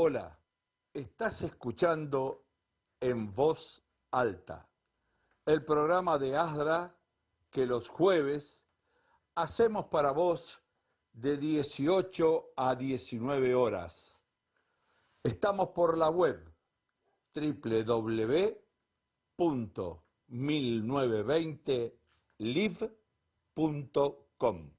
Hola, estás escuchando En Voz Alta, el programa de ASDRA que los jueves hacemos para vos de 18 a 19 horas. Estamos por la web www.1920live.com.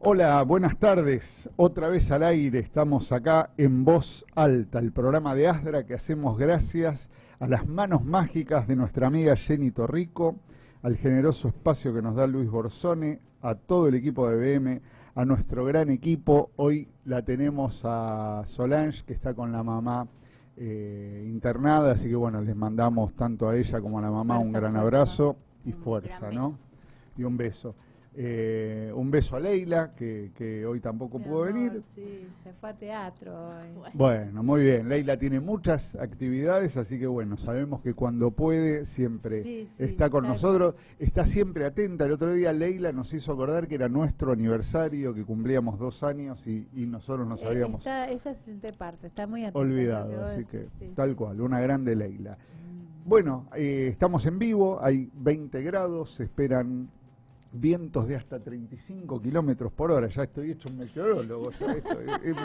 Hola, buenas tardes. Otra vez al aire, estamos acá en Voz Alta, el programa de ASDRA que hacemos gracias a las manos mágicas de nuestra amiga Jenny Torrico, al generoso espacio que nos da Luis Borsone, a todo el equipo de BM, a nuestro gran equipo. Hoy la tenemos a Solange, que está con la mamá internada, así que bueno, les mandamos tanto a ella como a la mamá un gran abrazo y fuerza, ¿no? Y un beso. Un beso a Leila, que hoy tampoco pudo venir. Sí, se fue a teatro hoy. Bueno, muy bien. Leila tiene muchas actividades, así que bueno, sabemos que cuando puede siempre está con nosotros. Está siempre atenta. El otro día Leila nos hizo acordar que era nuestro aniversario, que cumplíamos 2 años y nosotros nos habíamos Ella se siente parte, está muy atenta. olvidado. Así que tal cual, una grande Leila. Bueno, estamos en vivo, hay 20 grados, se esperan vientos de hasta 35 kilómetros por hora. Ya estoy hecho un meteorólogo.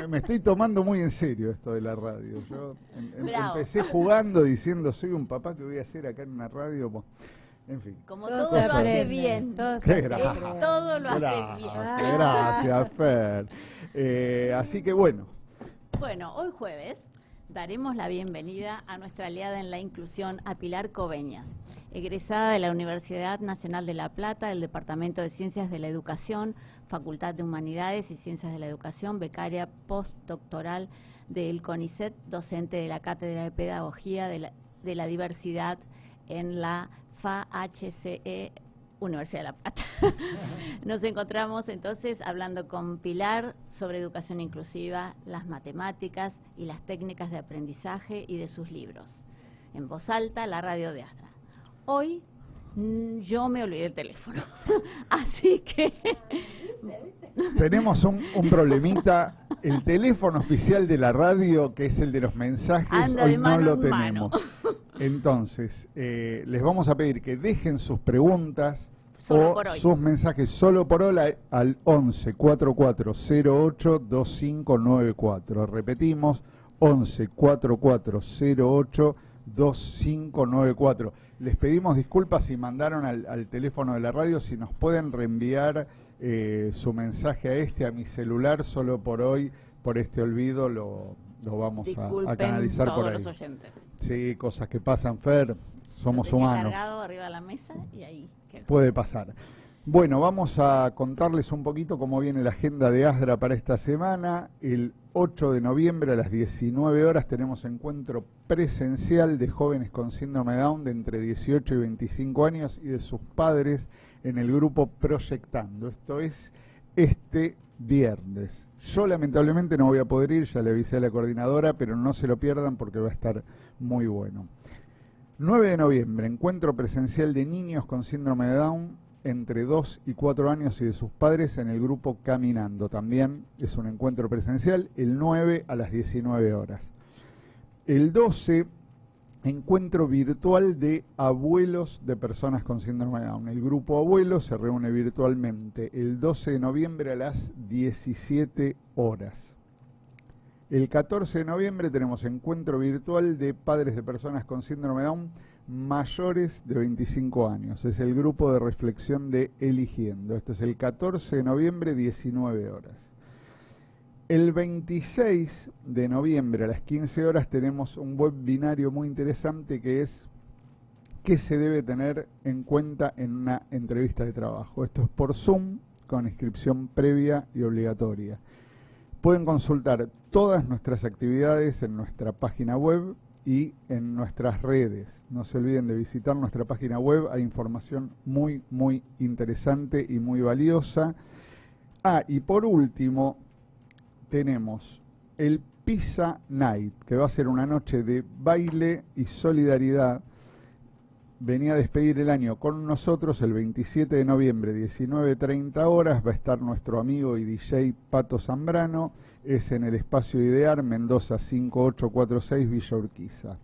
Me estoy tomando muy en serio esto de la radio. Yo empecé jugando diciendo soy un papá que voy a hacer acá en una radio. En fin. Como todo lo hace bien. Todo lo hace bien. Gracias, Fer. Así que bueno. Bueno, hoy jueves daremos la bienvenida a nuestra aliada en la inclusión, a Pilar Coveñas, egresada de la Universidad Nacional de La Plata, del Departamento de Ciencias de la Educación, Facultad de Humanidades y Ciencias de la Educación, becaria postdoctoral del CONICET, docente de la Cátedra de Pedagogía de la Diversidad en la FAHCE Universidad de La Plata. Nos encontramos entonces hablando con Pilar sobre educación inclusiva, las matemáticas y las técnicas de aprendizaje y de sus libros. En Voz Alta, la radio de ASDRA. Hoy yo me olvidé el teléfono, así que... Tenemos un problemita. El teléfono oficial de la radio, que es el de los mensajes, hoy no lo tenemos. Entonces, les vamos a pedir que dejen sus preguntas o sus mensajes solo por hoy al 11 4408 2594. Repetimos, 11 4408 2594. Les pedimos disculpas si mandaron al teléfono de la radio, si nos pueden reenviar su mensaje a mi celular, solo por hoy, por este olvido, lo vamos a canalizar por ahí. Los oyentes. Sí, cosas que pasan, Fer, somos humanos. Cargado arriba de la mesa y ahí quedó. Puede pasar. Bueno, vamos a contarles un poquito cómo viene la agenda de ASDRA para esta semana. El 8 de noviembre a las 19 horas tenemos encuentro presencial de jóvenes con síndrome de Down de entre 18 y 25 años y de sus padres en el grupo Proyectando. Esto es este viernes. Yo lamentablemente no voy a poder ir, ya le avisé a la coordinadora, pero no se lo pierdan porque va a estar muy bueno. 9 de noviembre, encuentro presencial de niños con síndrome de Down entre 2 y 4 años y de sus padres en el grupo Caminando. También es un encuentro presencial, el 9 a las 19 horas. El 12, encuentro virtual de abuelos de personas con síndrome de Down. El grupo Abuelos se reúne virtualmente el 12 de noviembre a las 17 horas. El 14 de noviembre tenemos encuentro virtual de padres de personas con síndrome de Down mayores de 25 años. Es el grupo de reflexión de Eligiendo. Esto es el 14 de noviembre, 19 horas. El 26 de noviembre a las 15 horas tenemos un webinario muy interesante que es ¿qué se debe tener en cuenta en una entrevista de trabajo? Esto es por Zoom, con inscripción previa y obligatoria. Pueden consultar todas nuestras actividades en nuestra página web y en nuestras redes. No se olviden de visitar nuestra página web, hay información muy, muy interesante y muy valiosa. Y por último, tenemos el Pizza Night, que va a ser una noche de baile y solidaridad venía a despedir el año con nosotros el 27 de noviembre, 19:30 horas. Va a estar nuestro amigo y DJ Pato Zambrano. Es en el Espacio Idear, Mendoza 5846, Villa Urquiza.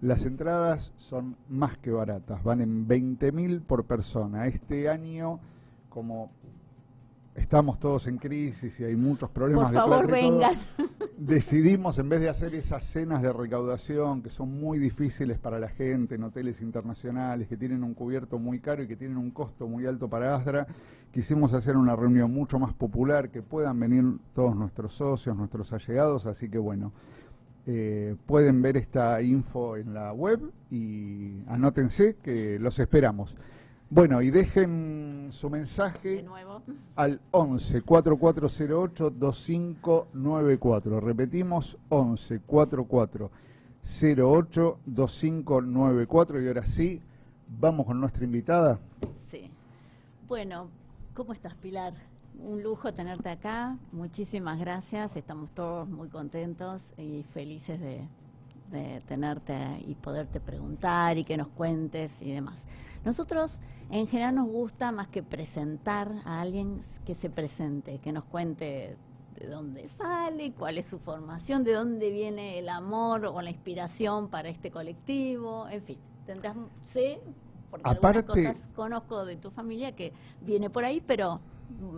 Las entradas son más que baratas, van en 20.000 por persona. Este año, como estamos todos en crisis y hay muchos problemas de plata, por favor, vengan. Decidimos, en vez de hacer esas cenas de recaudación que son muy difíciles para la gente en hoteles internacionales, que tienen un cubierto muy caro y que tienen un costo muy alto para ASDRA, quisimos hacer una reunión mucho más popular, que puedan venir todos nuestros socios, nuestros allegados, así que bueno, pueden ver esta info en la web y anótense que los esperamos. Bueno, y dejen su mensaje de nuevo al 11 4408 2594. Repetimos, 11 4408 2594. Y ahora sí, vamos con nuestra invitada. Sí. Bueno, ¿cómo estás, Pilar? Un lujo tenerte acá. Muchísimas gracias. Estamos todos muy contentos y felices de tenerte y poderte preguntar y que nos cuentes y demás. Nosotros en general nos gusta más que presentar a alguien, que se presente, que nos cuente de dónde sale, cuál es su formación, de dónde viene el amor o la inspiración para este colectivo, en fin, tendrás, sé, porque algunas cosas conozco de tu familia que viene por ahí, pero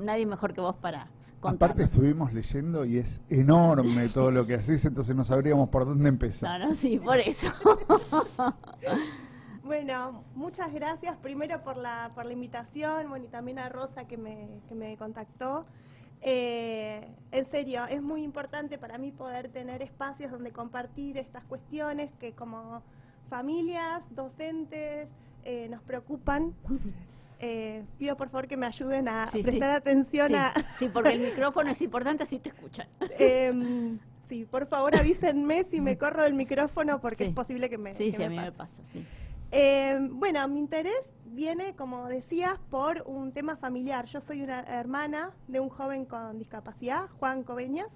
nadie mejor que vos para contarnos. Aparte estuvimos leyendo y es enorme todo lo que hacés, entonces no sabríamos por dónde empezar. No, sí, por eso. Bueno, muchas gracias primero por la invitación, bueno, y también a Rosa que me contactó. En serio, es muy importante para mí poder tener espacios donde compartir estas cuestiones que como familias, docentes, nos preocupan. Pido por favor que me ayuden a prestar atención sí, a... Sí, porque el micrófono es importante, así te escuchan. Sí, por favor avísenme si me corro del micrófono porque sí. Es posible que me Sí, que sí, me a mí pase. me pasa, sí. Bueno, mi interés viene, como decías, por un tema familiar. Yo soy una hermana de un joven con discapacidad, Juan Coveñas,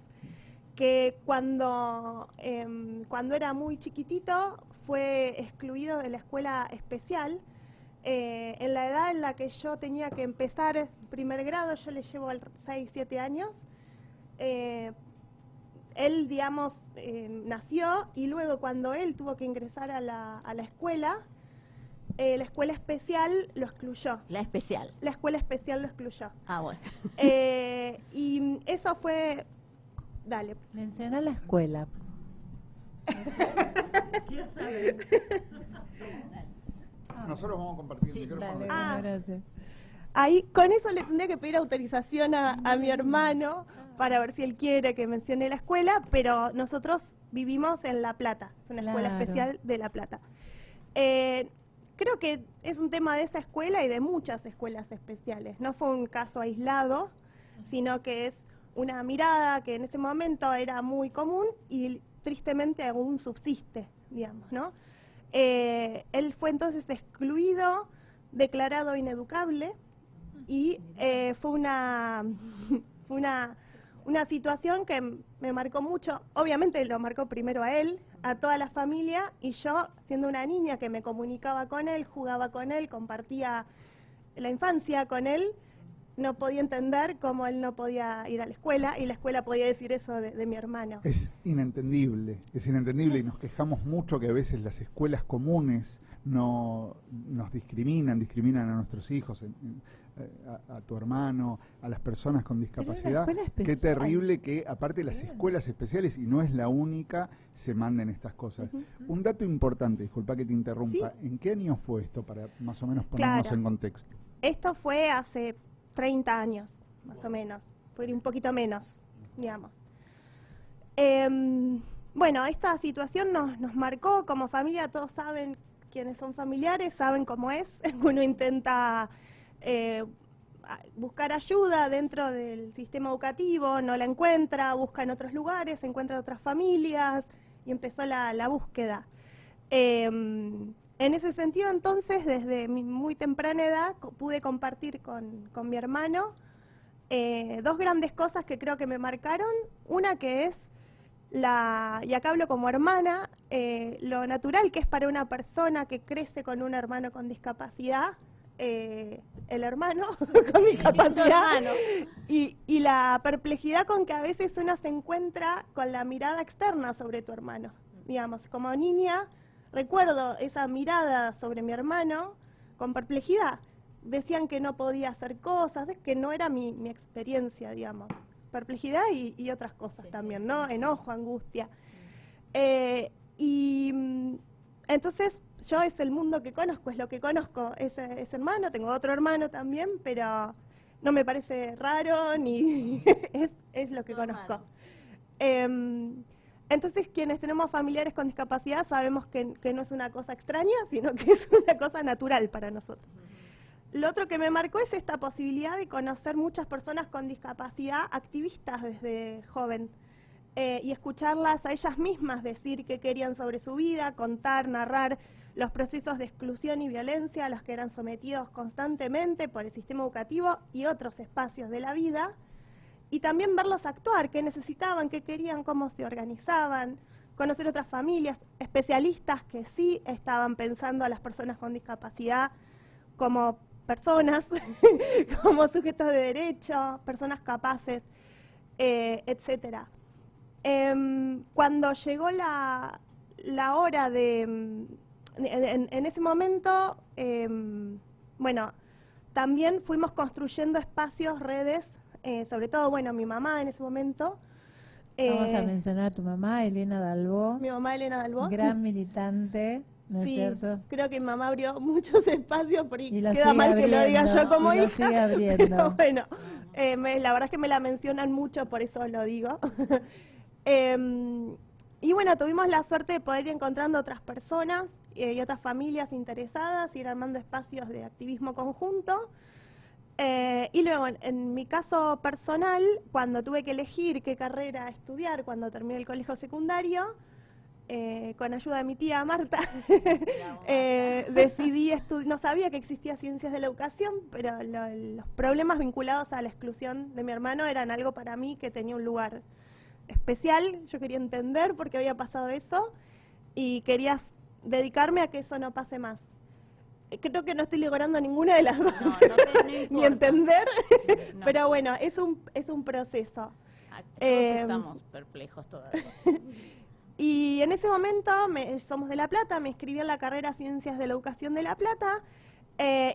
que cuando era muy chiquitito fue excluido de la escuela especial. En la edad en la que yo tenía que empezar primer grado, yo le llevo 6, 7 años, él, digamos, nació y luego cuando él tuvo que ingresar a la escuela especial lo excluyó. La especial. La escuela especial lo excluyó. Ah, bueno. Y eso fue... Dale. Menciona la escuela. Quiero saber. Nosotros vamos a compartir el micrófono. Dale, gracias. Ahí, con eso le tendría que pedir autorización a mi hermano para ver si él quiere que mencione la escuela, pero nosotros vivimos en La Plata, es una escuela especial de La Plata. Creo que es un tema de esa escuela y de muchas escuelas especiales. No fue un caso aislado, sino que es una mirada que en ese momento era muy común y tristemente aún subsiste, digamos, ¿no? Él fue entonces excluido, declarado ineducable y fue una situación que me marcó mucho. Obviamente lo marcó primero a él, a toda la familia, y yo, siendo una niña que me comunicaba con él, jugaba con él, compartía la infancia con él, no podía entender cómo él no podía ir a la escuela y la escuela podía decir eso de mi hermano. Es inentendible y nos quejamos mucho que a veces las escuelas comunes nos discriminan a nuestros hijos, a tu hermano, a las personas con discapacidad. Qué terrible que aparte las escuelas especiales, y no es la única, se manden estas cosas. Un dato importante, disculpa que te interrumpa, ¿sí? ¿En qué año fue esto para más o menos ponernos en contexto? Esto fue hace 30 años, más o menos, fue un poquito menos, digamos. Bueno, esta situación nos marcó como familia, todos saben, quienes son familiares saben cómo es, uno intenta buscar ayuda dentro del sistema educativo, no la encuentra, busca en otros lugares, encuentra otras familias y empezó la búsqueda. En ese sentido, entonces, desde mi muy temprana edad, pude compartir con mi hermano dos grandes cosas que creo que me marcaron. Una que es y acá hablo como hermana, lo natural que es para una persona que crece con un hermano con discapacidad, el hermano con discapacidad, y la perplejidad con que a veces uno se encuentra con la mirada externa sobre tu hermano. Digamos, como niña, recuerdo esa mirada sobre mi hermano con perplejidad. Decían que no podía hacer cosas, que no era mi experiencia, digamos. Perplejidad y otras cosas también, ¿no? Enojo, angustia. Entonces, yo es el mundo que conozco, es lo que conozco, ese hermano, tengo otro hermano también, pero no me parece raro, ni es lo que conozco. Entonces, quienes tenemos familiares con discapacidad sabemos que no es una cosa extraña, sino que es una cosa natural para nosotros. Lo otro que me marcó es esta posibilidad de conocer muchas personas con discapacidad activistas desde joven y escucharlas a ellas mismas decir qué querían sobre su vida, contar, narrar los procesos de exclusión y violencia a los que eran sometidos constantemente por el sistema educativo y otros espacios de la vida, y también verlos actuar, qué necesitaban, qué querían, cómo se organizaban, conocer otras familias, especialistas que sí estaban pensando a las personas con discapacidad como personas, como sujetos de derecho, personas capaces, etcétera. Cuando llegó la hora en ese momento, bueno, también fuimos construyendo espacios, redes, sobre todo, bueno, mi mamá en ese momento. Vamos a mencionar a tu mamá, Elena Dalbó. Mi mamá, Elena Dalbó. Gran militante, ¿no es cierto? Creo que mi mamá abrió muchos espacios, por ahí Y queda mal que lo diga yo como hija. Sigue abriendo. Pero bueno, la verdad es que me la mencionan mucho, por eso lo digo. Y bueno, tuvimos la suerte de poder ir encontrando otras personas y otras familias interesadas, ir armando espacios de activismo conjunto. Y luego, en mi caso personal, cuando tuve que elegir qué carrera estudiar cuando terminé el colegio secundario, con ayuda de mi tía Marta, decidí estudiar. No sabía que existía ciencias de la educación, pero los problemas vinculados a la exclusión de mi hermano eran algo para mí que tenía un lugar especial. Yo quería entender por qué había pasado eso y quería dedicarme a que eso no pase más. Creo que no estoy logrando ninguna de las dos, No ni entender, no. pero bueno, es un proceso. Todos estamos perplejos todavía. Y en ese momento, somos de La Plata, me inscribí en la carrera Ciencias de la Educación de La Plata,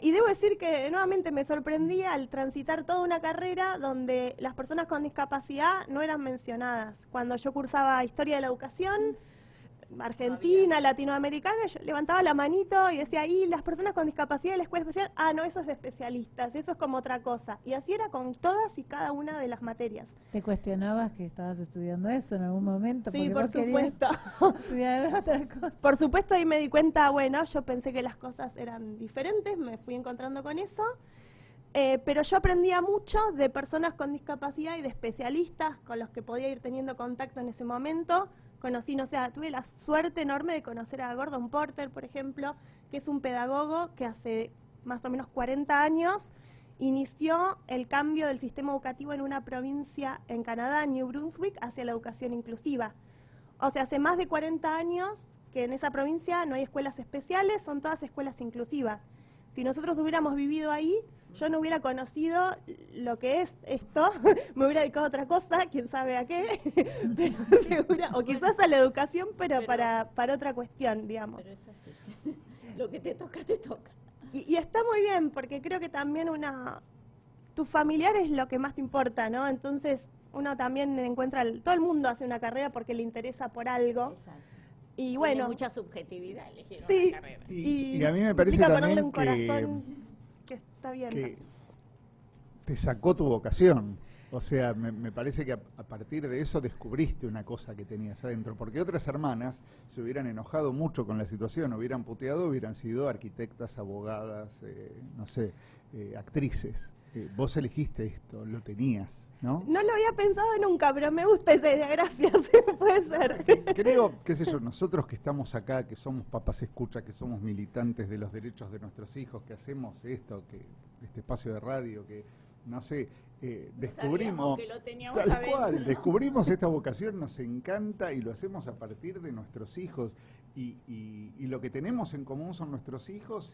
y debo decir que nuevamente me sorprendí al transitar toda una carrera donde las personas con discapacidad no eran mencionadas. Cuando yo cursaba Historia de la Educación, Argentina, latinoamericana, yo levantaba la manito y decía, y las personas con discapacidad de la escuela especial, no, eso es de especialistas, eso es como otra cosa. Y así era con todas y cada una de las materias. ¿Te cuestionabas que estabas estudiando eso en algún momento? Sí, Porque por vos querías supuesto. estudiar otra cosa. Por supuesto, ahí me di cuenta, bueno, yo pensé que las cosas eran diferentes, me fui encontrando con eso. Pero yo aprendía mucho de personas con discapacidad y de especialistas con los que podía ir teniendo contacto en ese momento. Conocí, tuve la suerte enorme de conocer a Gordon Porter, por ejemplo, que es un pedagogo que hace más o menos 40 años inició el cambio del sistema educativo en una provincia en Canadá, New Brunswick, hacia la educación inclusiva. O sea, hace más de 40 años que en esa provincia no hay escuelas especiales, son todas escuelas inclusivas. Si nosotros hubiéramos vivido ahí, yo no hubiera conocido lo que es esto, me hubiera dedicado a otra cosa, quién sabe a qué, pero o quizás a la educación, pero para otra cuestión, digamos. Pero es así. Lo que te toca, te toca. Y está muy bien, porque creo que también tu familiar es lo que más te importa, ¿no? Entonces uno también encuentra, todo el mundo hace una carrera porque le interesa por algo. Exacto. Y bueno, tiene mucha subjetividad elegir sí, una carrera. Y a mí me parece implica también ponerle un corazón que está bien. que te sacó tu vocación. O sea, me parece que a partir de eso descubriste una cosa que tenías adentro, porque otras hermanas se hubieran enojado mucho con la situación, hubieran puteado, hubieran sido arquitectas, abogadas, no sé, actrices. Vos elegiste esto, lo tenías, ¿no? No lo había pensado nunca, pero me gusta esa idea, gracias, puede ser. Creo, qué sé yo, nosotros que estamos acá, que somos papás escucha, que somos militantes de los derechos de nuestros hijos, que hacemos esto, que este espacio de radio, que, no sé, descubrimos, que lo teníamos tal adentro. cual, descubrimos esta vocación, nos encanta y lo hacemos a partir de nuestros hijos. Y lo que tenemos en común son nuestros hijos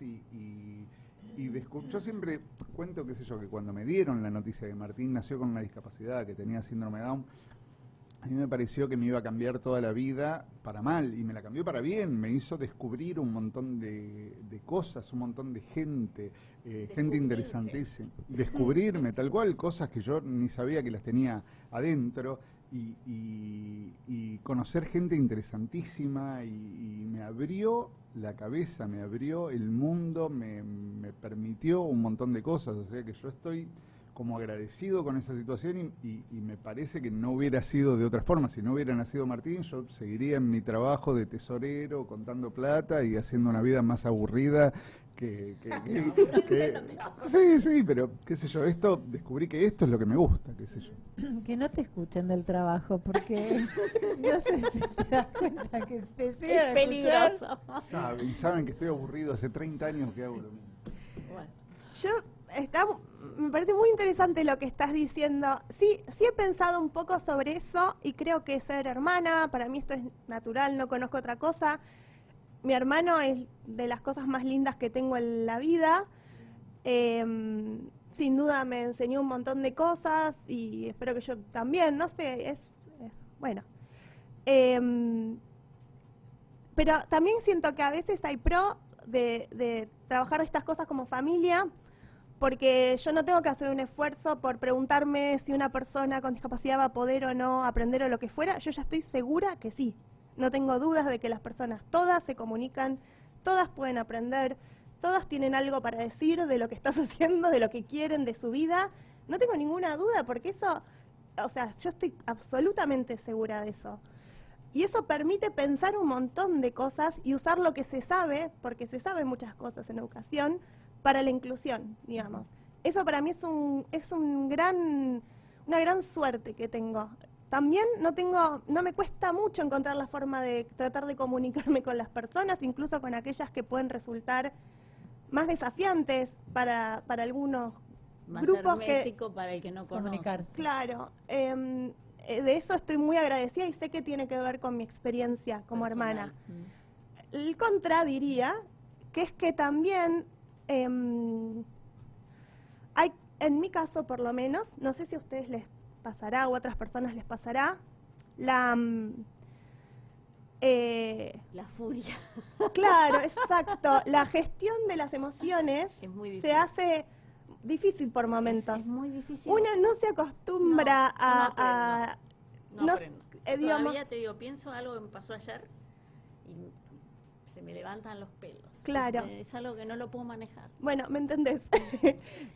yo siempre cuento, qué sé yo, que cuando me dieron la noticia de que Martín nació con una discapacidad, que tenía síndrome Down, a mí me pareció que me iba a cambiar toda la vida para mal, y me la cambió para bien. Me hizo descubrir un montón de cosas, un montón de gente interesantísima. Descubrirme, tal cual, cosas que yo ni sabía que las tenía adentro, y conocer gente interesantísima, y me abrió la cabeza, me abrió el mundo, me permitió un montón de cosas. O sea que yo estoy como agradecido con esa situación, y me parece que no hubiera sido de otra forma. Si no hubiera nacido Martín, yo seguiría en mi trabajo de tesorero, contando plata y haciendo una vida más aburrida sí, pero qué sé yo, descubrí que esto es lo que me gusta, qué sé yo. Que no te escuchen del trabajo, porque no sé si te das cuenta que te llega Es peligroso. Saben que estoy aburrido, hace 30 años que hago lo mismo. Bueno. Me parece muy interesante lo que estás diciendo. Sí he pensado un poco sobre eso, y creo que ser hermana, para mí esto es natural, no conozco otra cosa. Mi hermano es de las cosas más lindas que tengo en la vida. Sin duda me enseñó un montón de cosas, y espero que yo también, no sé, bueno. Pero también siento que a veces hay pro de trabajar estas cosas como familia, porque yo no tengo que hacer un esfuerzo por preguntarme si una persona con discapacidad va a poder o no aprender o lo que fuera. Yo ya estoy segura que sí. No tengo dudas de que las personas todas se comunican, todas pueden aprender, todas tienen algo para decir de lo que estás haciendo, de lo que quieren, de su vida. No tengo ninguna duda, porque eso, o sea, yo estoy absolutamente segura de eso. Y eso permite pensar un montón de cosas y usar lo que se sabe, porque se saben muchas cosas en educación, para la inclusión, digamos. Eso para mí es una gran suerte que tengo. También no me cuesta mucho encontrar la forma de tratar de comunicarme con las personas, incluso con aquellas que pueden resultar más desafiantes para algunos más grupos hermético para el que no conoce. Comunicarse. Claro, de eso estoy muy agradecida, y sé que tiene que ver con mi experiencia como hermana. El contra diría que es que también hay, en mi caso por lo menos, no sé si a ustedes les pasará o a otras personas les pasará, la furia. Claro, exacto. La gestión de las emociones Es muy difícil. se hace difícil por momentos. Es muy difícil. Una no se acostumbra No, a... No aprendo. digamos, Todavía te digo, pienso algo que me pasó ayer y se me levantan los pelos. Claro. Es algo que no lo puedo manejar. Bueno, ¿me entendés?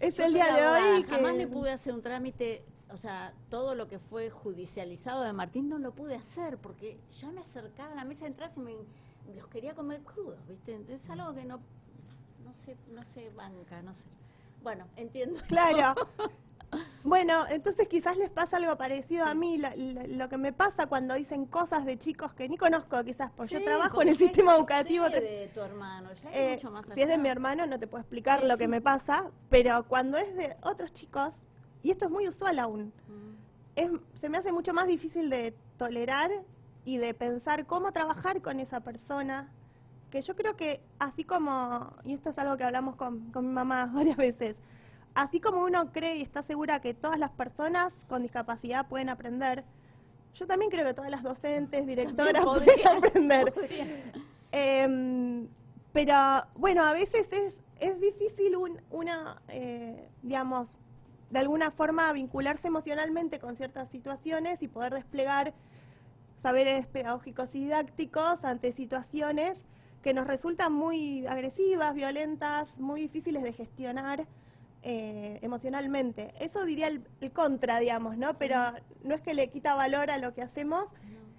Es Yo el soy día de abogada, hoy que... jamás le pude hacer un trámite, o sea, todo lo que fue judicializado de Martín no lo pude hacer porque ya me acercaba a la mesa de entradas y los quería comer crudos, ¿viste? Es algo que no se banca, no sé. Bueno, entiendo eso. Claro. Bueno, entonces quizás les pasa algo parecido a mí, lo que me pasa cuando dicen cosas de chicos que ni conozco quizás, porque yo trabajo en el sistema educativo. De tu hermano, ya hay mucho más si es de allá. mi hermano no te puedo explicar Sí, lo que sí. me pasa, pero cuando es de otros chicos, y esto es muy usual aún, se me hace mucho más difícil de tolerar y de pensar cómo trabajar con esa persona, que yo creo que así como, y esto es algo que hablamos con mi mamá varias veces, así como uno cree y está segura que todas las personas con discapacidad pueden aprender, yo también creo que todas las docentes, directoras pueden aprender. Pero bueno, a veces es difícil digamos, de alguna forma vincularse emocionalmente con ciertas situaciones y poder desplegar saberes pedagógicos y didácticos ante situaciones que nos resultan muy agresivas, violentas, muy difíciles de gestionar emocionalmente. Eso diría el contra, digamos, ¿no? Sí. Pero no es que le quita valor a lo que hacemos,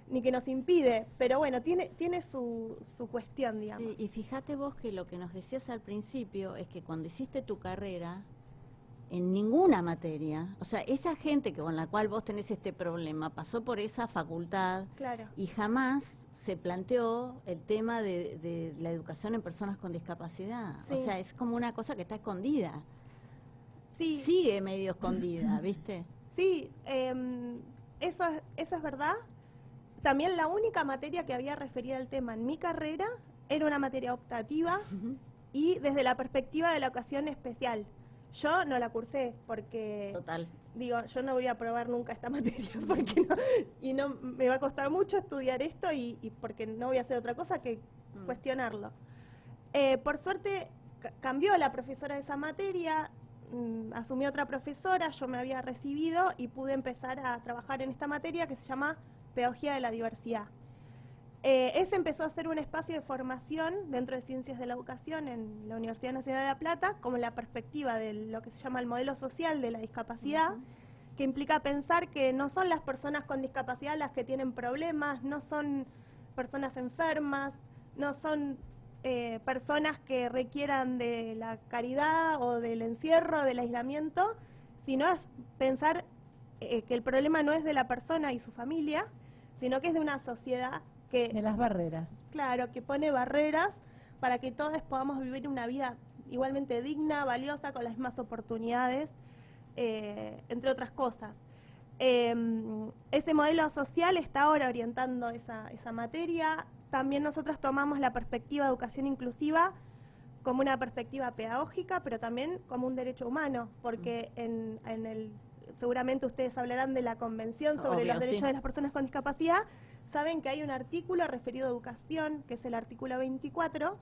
ni que nos impide, pero bueno, tiene su cuestión, digamos. Sí, y fíjate vos que lo que nos decías al principio es que cuando hiciste tu carrera, en ninguna materia, o sea, esa gente con la cual vos tenés este problema pasó por esa facultad. Claro. Y jamás se planteó el tema de la educación en personas con discapacidad. Sí. O sea, es como una cosa que está escondida. Sí, sigue medio escondida, ¿viste? sí, eso es verdad. También la única materia que había referido al tema en mi carrera era una materia optativa y desde la perspectiva de la ocasión especial. Yo no la cursé porque, Total. digo, yo no voy a aprobar nunca esta materia porque no me va a costar mucho estudiar esto y porque no voy a hacer otra cosa que cuestionarlo. Por suerte cambió la profesora de esa materia, asumió otra profesora, yo me había recibido y pude empezar a trabajar en esta materia que se llama Pedagogía de la Diversidad. Ese empezó a ser un espacio de formación dentro de Ciencias de la Educación en la Universidad Nacional de La Plata, como la perspectiva de lo que se llama el modelo social de la discapacidad, que implica pensar que no son las personas con discapacidad las que tienen problemas, no son personas enfermas, no son personas que requieran de la caridad o del encierro, del aislamiento, sino es pensar que el problema no es de la persona y su familia, sino que es de una sociedad que... De las barreras. Claro, que pone barreras para que todos podamos vivir una vida igualmente digna, valiosa, con las mismas oportunidades, entre otras cosas. Ese modelo social está ahora orientando esa materia. También nosotros tomamos la perspectiva de educación inclusiva como una perspectiva pedagógica, pero también como un derecho humano, porque seguramente ustedes hablarán de la Convención sobre Obvio, los derechos sí. de las personas con discapacidad. Saben que hay un artículo referido a educación, que es el artículo 24,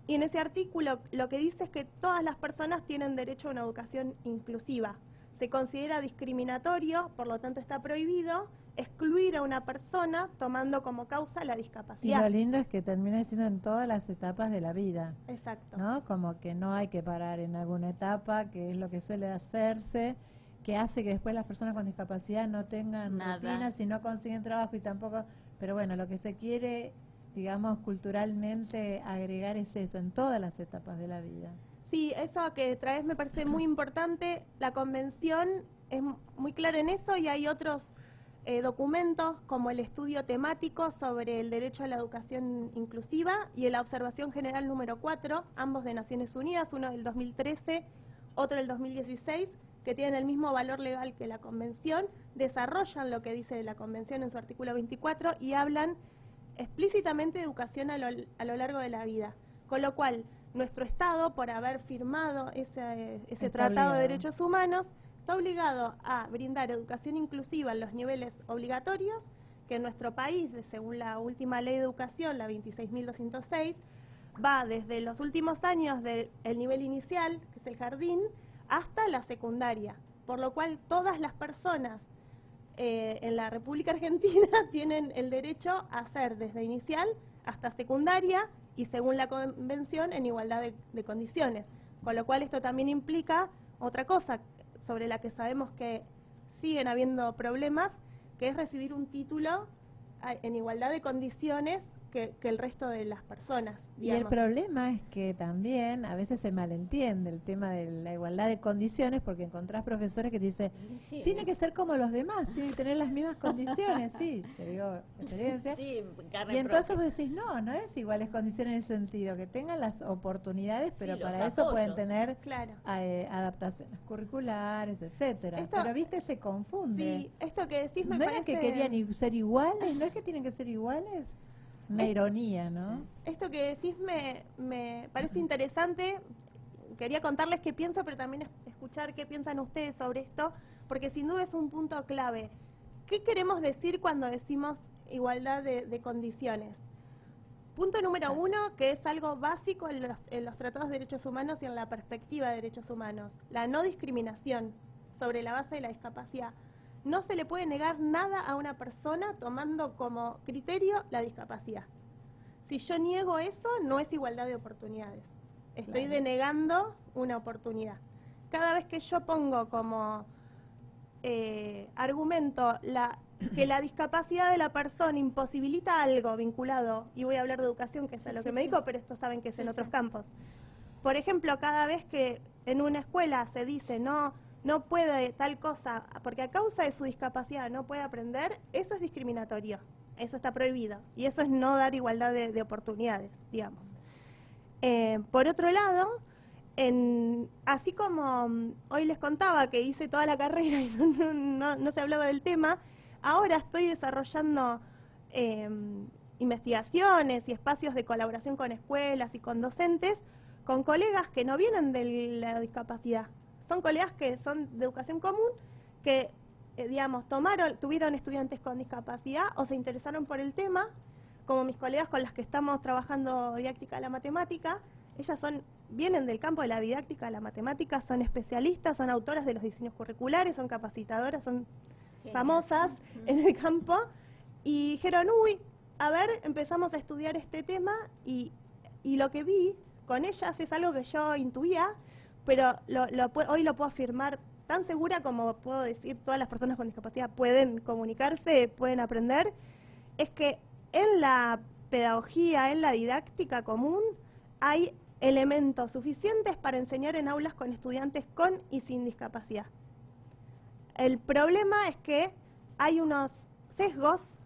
y en ese artículo lo que dice es que todas las personas tienen derecho a una educación inclusiva. Se considera discriminatorio, por lo tanto está prohibido excluir a una persona tomando como causa la Y discapacidad. lo lindo es que termina siendo en todas las etapas de la vida, Exacto. ¿no? Como que no hay que parar en alguna etapa, que es lo que suele hacerse, que hace que después las personas con discapacidad no tengan Nada. rutinas y no consiguen trabajo y tampoco... Pero bueno, lo que se quiere, digamos, culturalmente agregar es eso, en todas las etapas de la vida. Sí, eso que traes me parece muy importante. La convención es muy clara en eso y hay otros documentos como el estudio temático sobre el derecho a la educación inclusiva y la observación general número 4, ambos de Naciones Unidas, uno del 2013, otro del 2016, que tienen el mismo valor legal que la convención, desarrollan lo que dice la convención en su artículo 24 y hablan explícitamente de educación a lo largo de la vida. Con lo cual, nuestro Estado, por haber firmado ese Está Tratado obligado. de Derechos Humanos, está obligado a brindar educación inclusiva en los niveles obligatorios, que en nuestro país, según la última ley de educación, la 26.206, va desde los últimos años del nivel inicial, que es el jardín, hasta la secundaria. Por lo cual, todas las personas en la República Argentina tienen el derecho a hacer desde inicial hasta secundaria y según la convención en igualdad de condiciones. Con lo cual esto también implica otra cosa sobre la que sabemos que siguen habiendo problemas, que es recibir un título en igualdad de condiciones que el resto de las personas. Y el digamos. problema es que también a veces se malentiende el tema de la igualdad de condiciones porque encontrás profesores que te dicen, Sí, tiene que ser como los demás, tiene que tener las mismas condiciones, sí, te digo experiencia. sí, carne Y entonces propia. vos decís, no es iguales condiciones en el sentido, que tengan las oportunidades, pero Sí, para los eso pueden apoyos. tener Claro. adaptaciones curriculares, etcétera. Esto- Pero viste, se confunde. Sí, esto que decís me ¿No parece... era que querían ser iguales? ¿No es que tienen que ser iguales? Una ironía, ¿no? Esto que decís me parece interesante. Quería contarles qué pienso, pero también escuchar qué piensan ustedes sobre esto, porque sin duda es un punto clave. ¿Qué queremos decir cuando decimos igualdad de condiciones? Punto número uno, que es algo básico en los tratados de derechos humanos y en la perspectiva de derechos humanos, la no discriminación sobre la base de la discapacidad. No se le puede negar nada a una persona tomando como criterio la discapacidad. Si yo niego eso, no es igualdad de oportunidades. Estoy Claro. denegando una oportunidad. Cada vez que yo pongo como argumento que la discapacidad de la persona imposibilita algo vinculado, y voy a hablar de educación, que es a lo que me dijo, pero esto saben que es en otros campos. Por ejemplo, cada vez que en una escuela se dice no puede tal cosa, porque a causa de su discapacidad no puede aprender, eso es discriminatorio, eso está prohibido, y eso es no dar igualdad de oportunidades, digamos. Por otro lado, así como hoy les contaba que hice toda la carrera y no se hablaba del tema, ahora estoy desarrollando investigaciones y espacios de colaboración con escuelas y con docentes, con colegas que no vienen de la discapacidad. Son colegas que son de educación común, que, digamos, tuvieron estudiantes con discapacidad o se interesaron por el tema, como mis colegas con las que estamos trabajando didáctica de la matemática. Ellas vienen del campo de la didáctica de la matemática, son especialistas, son autoras de los diseños curriculares, son capacitadoras, son famosas en el campo, y dijeron, a ver, empezamos a estudiar este tema, y lo que vi con ellas es algo que yo intuía, pero hoy lo puedo afirmar tan segura como puedo decir todas las personas con discapacidad pueden comunicarse, pueden aprender, es que en la pedagogía, en la didáctica común, hay elementos suficientes para enseñar en aulas con estudiantes con y sin discapacidad. El problema es que hay unos sesgos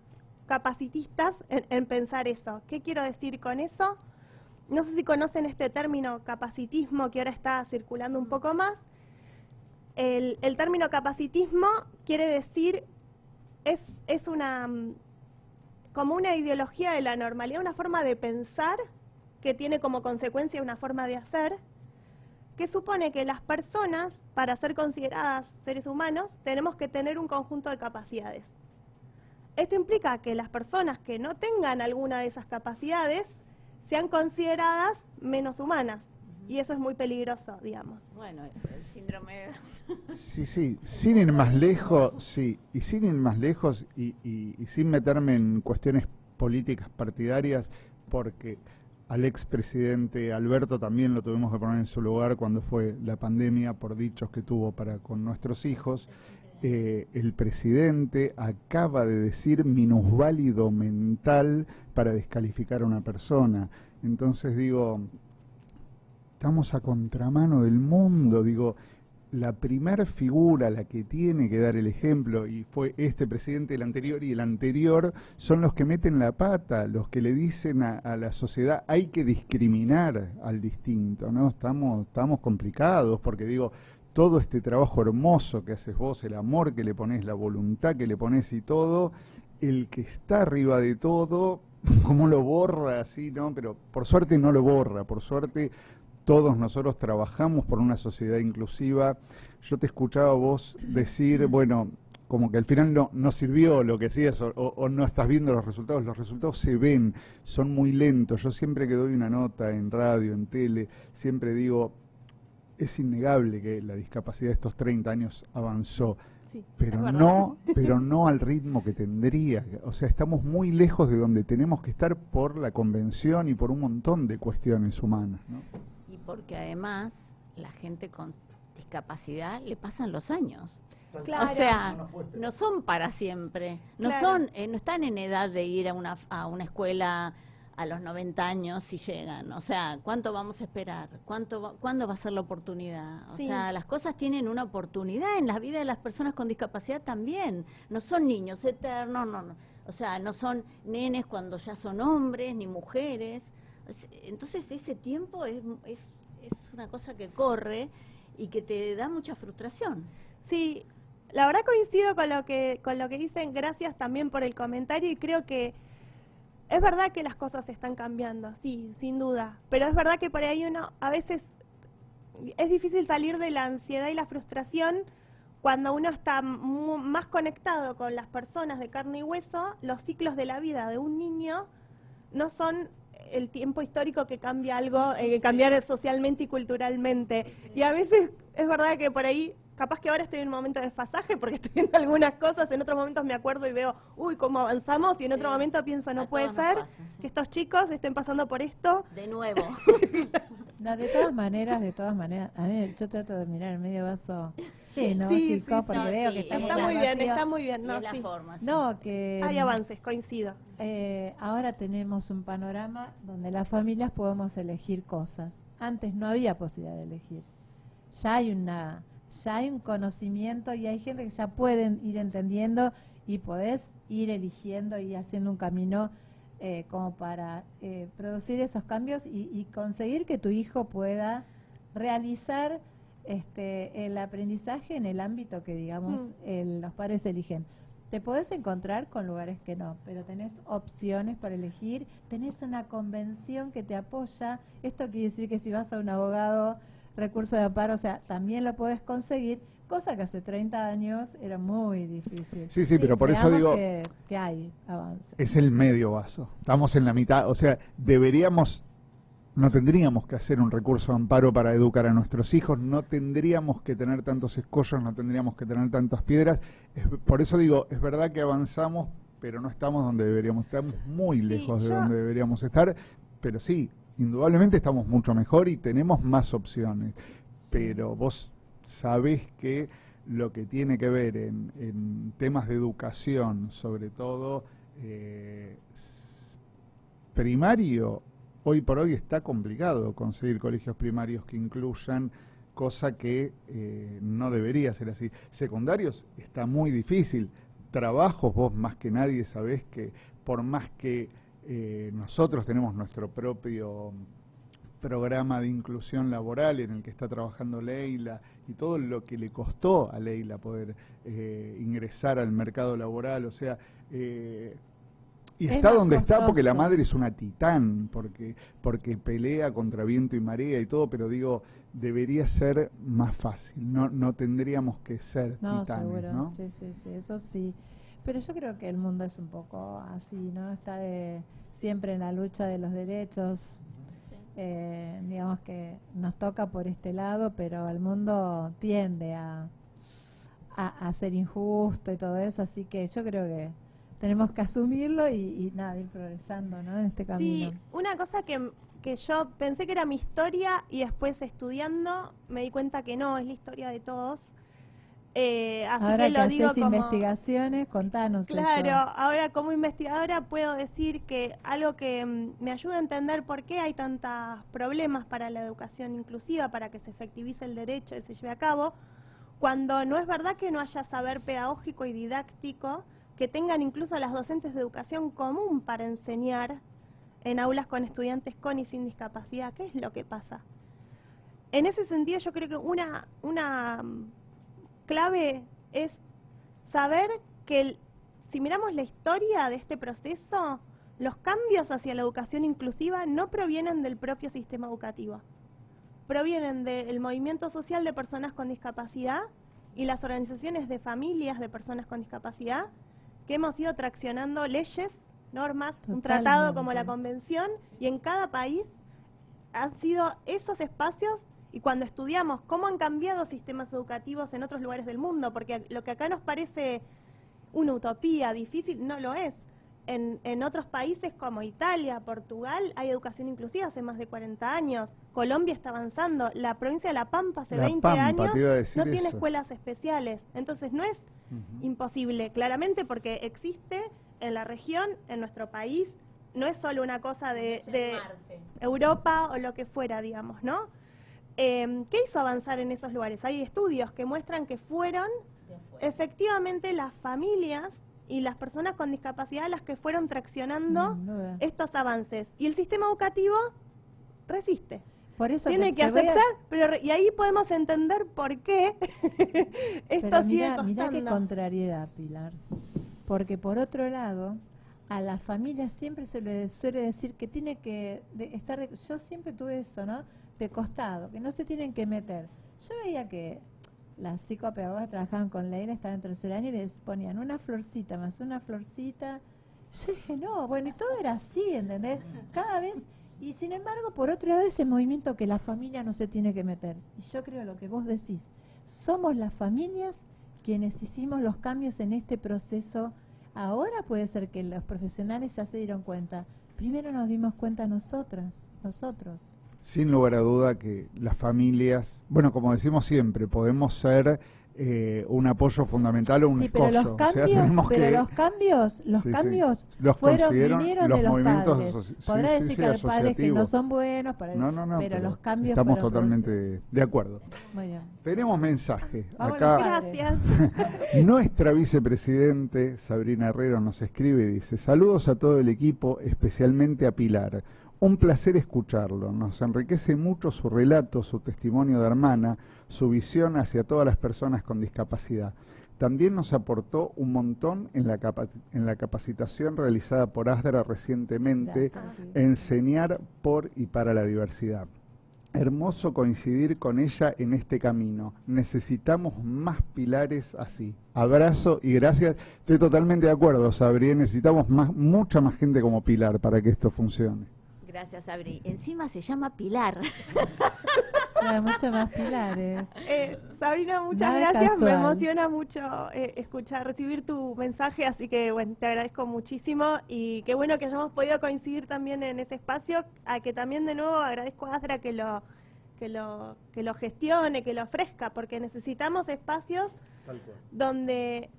capacitistas en pensar eso. ¿Qué quiero decir con eso? No sé si conocen este término capacitismo que ahora está circulando un poco más. El término capacitismo quiere decir, es como una ideología de la normalidad, una forma de pensar que tiene como consecuencia una forma de hacer, que supone que las personas, para ser consideradas seres humanos, tenemos que tener un conjunto de capacidades. Esto implica que las personas que no tengan alguna de esas capacidades sean consideradas menos humanas. Y eso es muy peligroso, digamos. Bueno, el síndrome de... Sí, sin ir más lejos, y sin meterme en cuestiones políticas partidarias, porque al expresidente Alberto también lo tuvimos que poner en su lugar cuando fue la pandemia por dichos que tuvo para con nuestros hijos. El presidente acaba de decir minusválido mental para descalificar a una persona. Entonces digo, estamos a contramano del mundo, digo, la primer figura, la que tiene que dar el ejemplo, y fue este presidente, el anterior y el anterior, son los que meten la pata, los que le dicen a la sociedad, hay que discriminar al distinto, ¿no? Estamos complicados, porque digo, todo este trabajo hermoso que haces vos, el amor que le pones, la voluntad que le pones y todo, el que está arriba de todo, como lo borra así, ¿no? Pero por suerte no lo borra, por suerte todos nosotros trabajamos por una sociedad inclusiva. Yo te escuchaba vos decir, bueno, como que al final no sirvió lo que hacías o no estás viendo los resultados se ven, son muy lentos. Yo siempre que doy una nota en radio, en tele, siempre digo, es innegable que la discapacidad de estos 30 años avanzó, Sí, pero no al ritmo que tendría. O sea, estamos muy lejos de donde tenemos que estar por la convención y por un montón de cuestiones humanas, ¿no? Y porque además la gente con discapacidad le pasan los años. Claro. O sea, no son para siempre. No Claro. no están en edad de ir a una escuela a los 90 años si llegan. O sea, ¿cuánto vamos a esperar? ¿Cuándo va a ser la oportunidad? O Sí. sea, las cosas tienen una oportunidad en la vida de las personas con discapacidad también. No son niños eternos, no. O sea, no son nenes cuando ya son hombres ni mujeres. Entonces ese tiempo es una cosa que corre y que te da mucha frustración. Sí, la verdad coincido con lo que dicen, gracias también por el comentario, y creo que es verdad que las cosas están cambiando, sí, sin duda, pero es verdad que por ahí a veces es difícil salir de la ansiedad y la frustración cuando uno está más conectado con las personas de carne y hueso. Los ciclos de la vida de un niño no son el tiempo histórico que cambia algo, cambiar socialmente y culturalmente. Y a veces es verdad que por ahí, capaz que ahora estoy en un momento de desfasaje porque estoy viendo algunas cosas, en otros momentos me acuerdo y veo, cómo avanzamos, y en otro momento pienso, no puede ser que estos chicos estén pasando por esto. De nuevo. No, de todas maneras, a mí yo trato de mirar el medio vaso lleno, Sí, chicos, sí, porque sí, veo sí, que estamos Está en muy la bien, vacío. está muy bien, Y no, es la sí. forma, sí. No, que Hay avances, coincido. ahora tenemos un panorama donde las familias podemos elegir cosas. Antes no había posibilidad de elegir. Ya hay un conocimiento y hay gente que ya pueden ir entendiendo y podés ir eligiendo y haciendo un camino como para producir esos cambios y conseguir que tu hijo pueda realizar el aprendizaje en el ámbito que, digamos, los padres eligen. Te podés encontrar con lugares que no, pero tenés opciones para elegir, tenés una convención que te apoya. Esto quiere decir que si vas a un abogado, recurso de amparo, o sea, también lo podés conseguir, cosa que hace 30 años era muy difícil. Sí, pero por eso digo que hay avance. Es el medio vaso. Estamos en la mitad, o sea, no tendríamos que hacer un recurso de amparo para educar a nuestros hijos, no tendríamos que tener tantos escollos, no tendríamos que tener tantas piedras. Por eso digo, es verdad que avanzamos, pero no estamos donde deberíamos, estamos muy lejos de donde deberíamos estar, pero sí, indudablemente estamos mucho mejor y tenemos más opciones, pero vos sabés que lo que tiene que ver en temas de educación, sobre todo primario, hoy por hoy está complicado conseguir colegios primarios que incluyan, cosa que no debería ser así. Secundarios está muy difícil. Trabajos, vos más que nadie sabés que por más que nosotros tenemos nuestro propio programa de inclusión laboral en el que está trabajando Leila y todo lo que le costó a Leila poder ingresar al mercado laboral, o sea... y está donde está porque la madre es una titán, porque pelea contra viento y marea y todo, pero digo, debería ser más fácil, no tendríamos que ser titanes, seguro. ¿no? Sí, eso sí. Pero yo creo que el mundo es un poco así, ¿no? Está siempre en la lucha de los derechos, digamos que nos toca por este lado, pero el mundo tiende a ser injusto y todo eso, así que yo creo que tenemos que asumirlo y nada, ir progresando, ¿no? En este camino. Sí, una cosa que yo pensé que era mi historia y después estudiando me di cuenta que no, es la historia de todos. Así ahora que lo digo haces como investigaciones, contanos. Claro, eso. ahora como investigadora puedo decir que algo que me ayuda a entender por qué hay tantos problemas para la educación inclusiva, para que se efectivice el derecho y se lleve a cabo, cuando no es verdad que no haya saber pedagógico y didáctico, que tengan incluso las docentes de educación común para enseñar en aulas con estudiantes con y sin discapacidad. ¿Qué es lo que pasa? En ese sentido yo creo que una clave es saber que si miramos la historia de este proceso, los cambios hacia la educación inclusiva no provienen del propio sistema educativo, provienen del movimiento social de personas con discapacidad y las organizaciones de familias de personas con discapacidad, que hemos ido traccionando leyes, normas, Totalmente. un tratado como la Convención, y en cada país han sido esos espacios, y cuando estudiamos cómo han cambiado sistemas educativos en otros lugares del mundo, porque lo que acá nos parece una utopía difícil, no lo es. En otros países como Italia, Portugal, hay educación inclusiva hace más de 40 años. Colombia está avanzando. La provincia de La Pampa hace 20 años no tiene escuelas especiales. Entonces no es imposible, claramente, porque existe en la región, en nuestro país. No es solo una cosa de Europa o lo que fuera, digamos, ¿no? ¿Qué hizo avanzar en esos lugares? Hay estudios que muestran que fueron efectivamente las familias y las personas con discapacidad las que fueron traccionando estos avances. Y el sistema educativo resiste. Por eso tiene que aceptar, y ahí podemos entender por qué esto sigue costando. Mirá qué contrariedad, Pilar. Porque por otro lado, a las familias siempre se les suele decir que tiene que estar... yo siempre tuve eso, ¿no? De costado, que no se tienen que meter. Yo veía que las psicopedagogas trabajaban con Leila, estaban en tercer año y les ponían una florcita más una florcita. Yo dije, no, bueno, y todo era así, ¿entendés? Cada vez, y sin embargo, por otro lado, ese movimiento que la familia no se tiene que meter. Y yo creo lo que vos decís, somos las familias quienes hicimos los cambios en este proceso. Ahora puede ser que los profesionales ya se dieron cuenta. Primero nos dimos cuenta nosotros. Sin lugar a duda que las familias, bueno, como decimos siempre, podemos ser un apoyo fundamental o un escollo. Pero los cambios vinieron los de los movimientos padres. Podrá decir que hay padres que no son buenos, pero los cambios estamos totalmente de acuerdo. Muy bien. Tenemos mensaje. Acá, gracias. Nuestra vicepresidente, Sabrina Herrero, nos escribe y dice: saludos a todo el equipo, especialmente a Pilar. Un placer escucharlo, nos enriquece mucho su relato, su testimonio de hermana, su visión hacia todas las personas con discapacidad. También nos aportó un montón en la capacitación realizada por ASDRA recientemente, Enseñar por y para la diversidad. Hermoso coincidir con ella en este camino. Necesitamos más pilares así. Abrazo y gracias. Estoy totalmente de acuerdo, Sabri. Necesitamos mucha más gente como Pilar para que esto funcione. Gracias, Sabri. Encima se llama Pilar. Hay mucho más pilares. Sabrina, muchas Nada gracias. casual. Me emociona mucho recibir tu mensaje, así que bueno, te agradezco muchísimo y qué bueno que hayamos podido coincidir también en ese espacio, a que también de nuevo agradezco a ASDRA que lo gestione, que lo ofrezca, porque necesitamos espacios donde...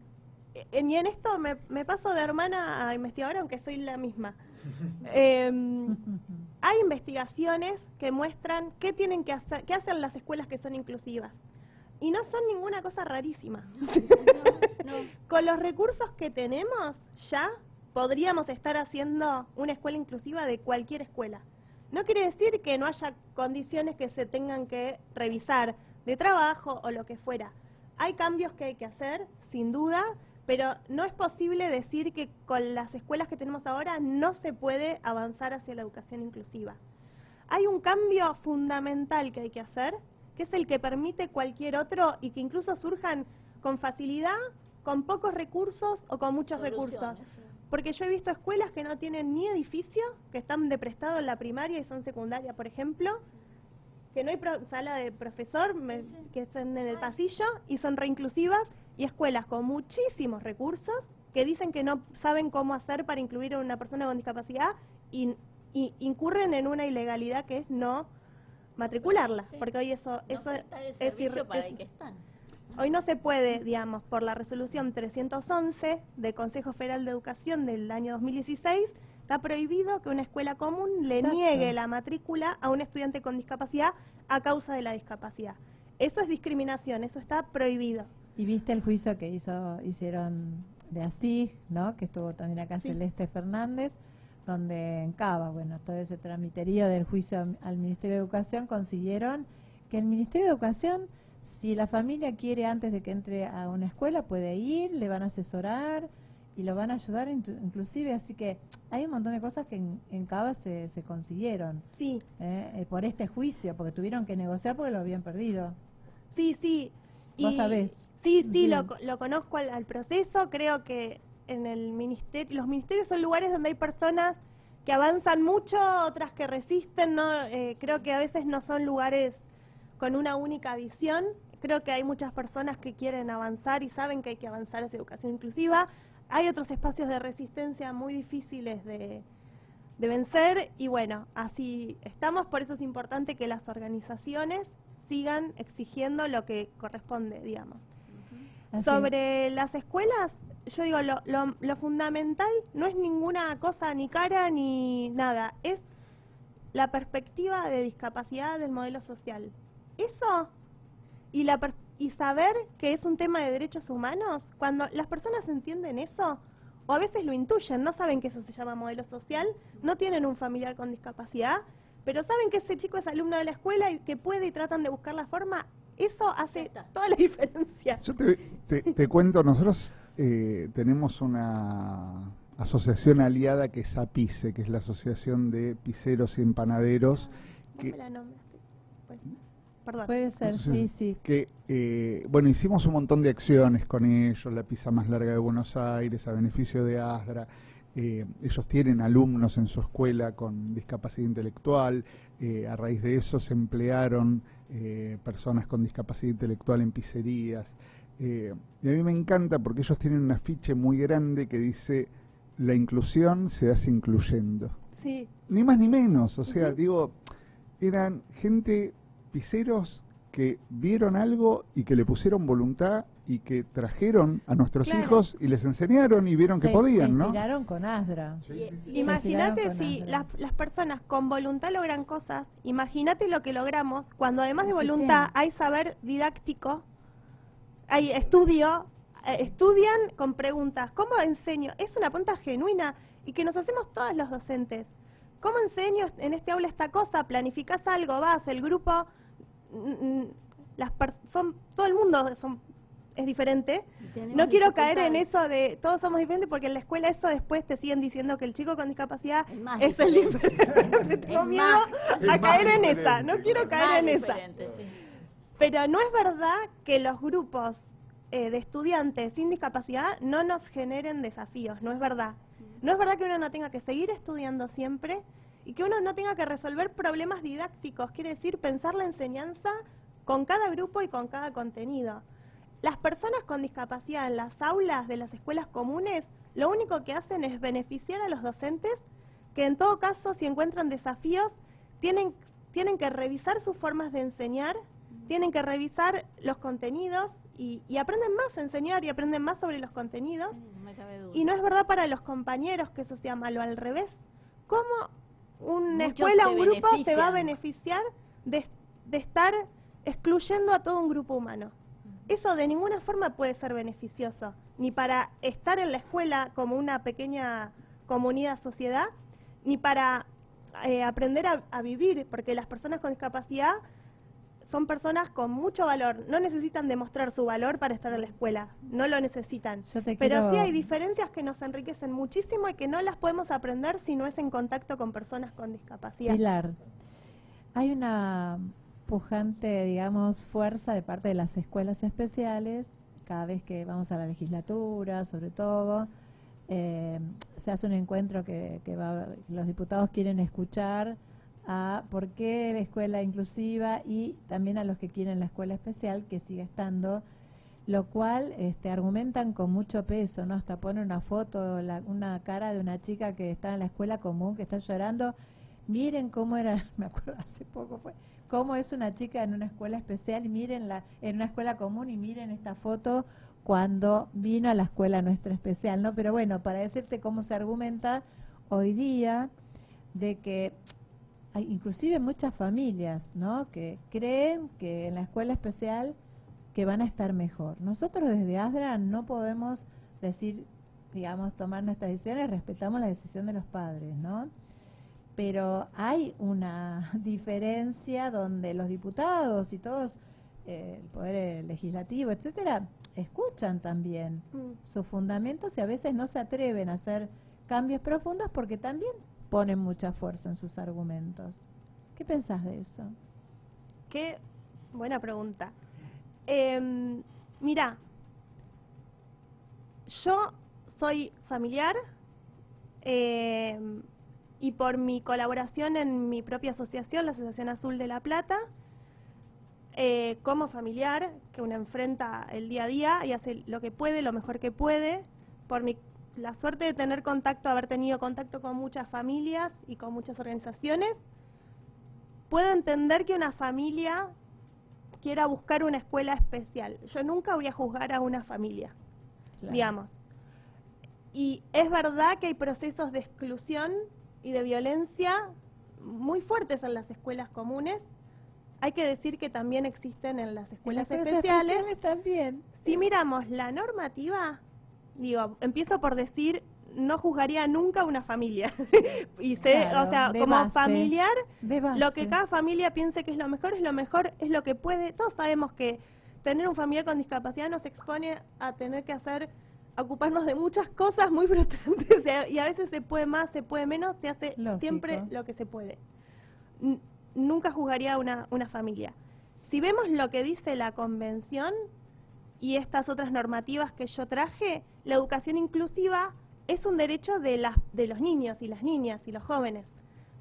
Y en esto me paso de hermana a investigadora, aunque soy la misma. Hay investigaciones que muestran qué tienen que hacer, qué hacen las escuelas que son inclusivas. Y no son ninguna cosa rarísima. No. Con los recursos que tenemos, ya podríamos estar haciendo una escuela inclusiva de cualquier escuela. No quiere decir que no haya condiciones que se tengan que revisar de trabajo o lo que fuera. Hay cambios que hay que hacer, sin duda, pero no es posible decir que con las escuelas que tenemos ahora no se puede avanzar hacia la educación inclusiva. Hay un cambio fundamental que hay que hacer, que es el que permite cualquier otro y que incluso surjan con facilidad, con pocos recursos o con muchos recursos. Porque yo he visto escuelas que no tienen ni edificio, que están de prestado en la primaria y son secundaria, por ejemplo, que no hay sala de profesor, que están en el pasillo y son reinclusivas, y escuelas con muchísimos recursos que dicen que no saben cómo hacer para incluir a una persona con discapacidad y incurren en una ilegalidad que es no matricularla, Sí. porque hoy eso No es prestar el servicio para el que están. hoy no se puede, digamos, por la resolución 311 del Consejo Federal de Educación del año 2016, está prohibido que una escuela común le Exacto. niegue la matrícula a un estudiante con discapacidad a causa de la discapacidad. Eso es discriminación, eso está prohibido. Y viste el juicio que hicieron de ASIG, ¿no? Que estuvo también acá Sí. Celeste Fernández, donde en Cava, bueno, todo ese tramiterío del juicio al Ministerio de Educación, consiguieron que el Ministerio de Educación, si la familia quiere antes de que entre a una escuela, puede ir, le van a asesorar y lo van a ayudar inclusive, así que hay un montón de cosas que en Cava se consiguieron Sí, por este juicio, porque tuvieron que negociar porque lo habían perdido. sí. Vos sabés. Sí, Sí. lo conozco al proceso. Creo que en el ministerio, los ministerios son lugares donde hay personas que avanzan mucho, otras que resisten, ¿no? Creo que a veces no son lugares con una única visión. Creo que hay muchas personas que quieren avanzar y saben que hay que avanzar hacia educación inclusiva. Hay otros espacios de resistencia muy difíciles de vencer y bueno, así estamos. Por eso es importante que las organizaciones sigan exigiendo lo que corresponde, digamos. Así Sobre las escuelas, yo digo, lo fundamental no es ninguna cosa ni cara ni nada, es la perspectiva de discapacidad del modelo social. Eso y saber que es un tema de derechos humanos, cuando las personas entienden eso, o a veces lo intuyen, no saben que eso se llama modelo social, no tienen un familiar con discapacidad, pero saben que ese chico es alumno de la escuela y que puede y tratan de buscar la forma. Eso hace toda la diferencia. Yo te cuento, nosotros tenemos una asociación aliada que es APICE, que es la Asociación de Pizzeros y Empanaderos, No que, me la nombraste. Pues, perdón. Puede ser, sí. que bueno, hicimos un montón de acciones con ellos, la pizza más larga de Buenos Aires, a beneficio de ASDRA. Ellos tienen alumnos en su escuela con discapacidad intelectual, a raíz de eso se emplearon personas con discapacidad intelectual en pizzerías, y a mí me encanta porque ellos tienen un afiche muy grande que dice: la inclusión se hace incluyendo. Sí. Ni más ni menos, o sea, digo, eran gente, pizzeros, que vieron algo y que le pusieron voluntad y que trajeron a nuestros Claro. hijos y les enseñaron y vieron que podían, Se ¿no? inspiraron con ASDRA. Imagínate Se si inspiraron las personas con voluntad logran cosas, imagínate lo que logramos cuando además de Un voluntad sistema. hay saber didáctico, hay estudio, estudian con preguntas. ¿Cómo enseño? Es una pregunta genuina y que nos hacemos todos los docentes. ¿cómo enseño en este aula esta cosa? Planificás algo, vas, el grupo, todo el mundo es diferente. No quiero caer en eso de todos somos diferentes, porque en la escuela eso después te siguen diciendo que el chico con discapacidad es el diferente. Tengo miedo a caer en esa, no quiero caer en esa. Sí. Pero no es verdad que los grupos de estudiantes sin discapacidad no nos generen desafíos, no es verdad. No es verdad que uno no tenga que seguir estudiando siempre y que uno no tenga que resolver problemas didácticos, quiere decir pensar la enseñanza con cada grupo y con cada contenido. Las personas con discapacidad en las aulas de las escuelas comunes lo único que hacen es beneficiar a los docentes, que en todo caso si encuentran desafíos tienen que revisar sus formas de enseñar, tienen que revisar los contenidos y aprenden más a enseñar y aprenden más sobre los contenidos. Y no es verdad para los compañeros que eso sea malo, al revés. ¿Cómo una escuela, un grupo se va a beneficiar de estar excluyendo a todo un grupo humano? Eso de ninguna forma puede ser beneficioso, ni para estar en la escuela como una pequeña comunidad, sociedad, ni para aprender a vivir, porque las personas con discapacidad son personas con mucho valor, no necesitan demostrar su valor para estar en la escuela, no lo necesitan. Pero sí hay diferencias que nos enriquecen muchísimo y que no las podemos aprender si no es en contacto con personas con discapacidad. Pilar, hay una pujante, digamos, fuerza de parte de las escuelas especiales, cada vez que vamos a la legislatura, sobre todo, se hace un encuentro que los diputados quieren escuchar a por qué la escuela inclusiva y también a los que quieren la escuela especial que sigue estando, lo cual argumentan con mucho peso, ¿no? Hasta pone una foto, una cara de una chica que está en la escuela común, que está llorando. Miren cómo era, me acuerdo hace poco fue, cómo es una chica en una escuela especial, mírenla en una escuela común y miren esta foto cuando vino a la escuela nuestra especial, ¿no? Pero bueno, para decirte cómo se argumenta hoy día de que hay inclusive muchas familias, ¿no?, que creen que en la escuela especial que van a estar mejor. Nosotros desde ASDRA no podemos decir, digamos, tomar nuestras decisiones, respetamos la decisión de los padres, ¿no? Pero hay una diferencia donde los diputados y todos, el poder legislativo, etcétera, escuchan también sus fundamentos y a veces no se atreven a hacer cambios profundos porque también ponen mucha fuerza en sus argumentos. ¿Qué pensás de eso? Qué buena pregunta. Mira, yo soy familiar y por mi colaboración en mi propia asociación, la Asociación Azul de La Plata, como familiar, que uno enfrenta el día a día y hace lo que puede, lo mejor que puede, por la suerte de tener contacto, haber tenido contacto con muchas familias y con muchas organizaciones, puedo entender que una familia quiera buscar una escuela especial. Yo nunca voy a juzgar a una familia, claro, digamos. Y es verdad que hay procesos de exclusión y de violencia muy fuertes en las escuelas comunes. Hay que decir que también existen en las escuelas especiales. También. Si miramos la normativa, digo, empiezo por decir, no juzgaría nunca una familia. Y sé, claro, o sea, como base, familiar, lo que cada familia piense que es lo mejor, es lo que puede. Todos sabemos que tener un familiar con discapacidad nos expone a tener que ocuparnos de muchas cosas muy frustrantes, y a veces se puede más, se puede menos, se hace siempre lo que se puede. Nunca juzgaría una familia. Si vemos lo que dice la Convención y estas otras normativas que yo traje, la educación inclusiva es un derecho de los niños y las niñas y los jóvenes,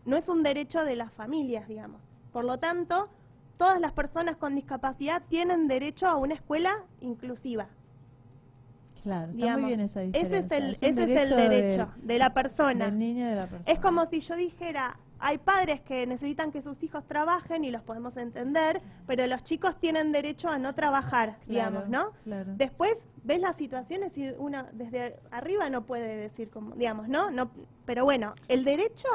no es un derecho de las familias, digamos. Por lo tanto, todas las personas con discapacidad tienen derecho a una escuela inclusiva. Claro, está muy bien esa diferencia. Ese es el derecho de la persona. Del niño y de la persona. Es como si yo dijera, hay padres que necesitan que sus hijos trabajen y los podemos entender, pero los chicos tienen derecho a no trabajar, claro, digamos, ¿no? Claro. Después ves las situaciones y uno desde arriba no puede decir como, digamos, ¿no? Pero bueno, el derecho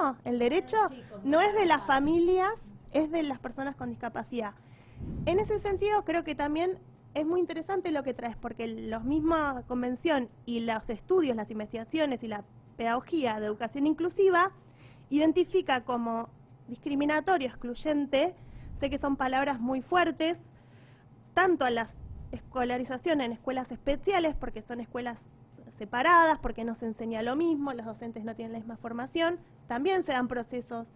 no es de las familias, es de las personas con discapacidad. En ese sentido creo que también es muy interesante lo que traes, porque la misma convención y los estudios, las investigaciones y la pedagogía de educación inclusiva identifica como discriminatorio, excluyente, sé que son palabras muy fuertes, tanto a la escolarización en escuelas especiales, porque son escuelas separadas, porque no se enseña lo mismo, los docentes no tienen la misma formación, también se dan procesos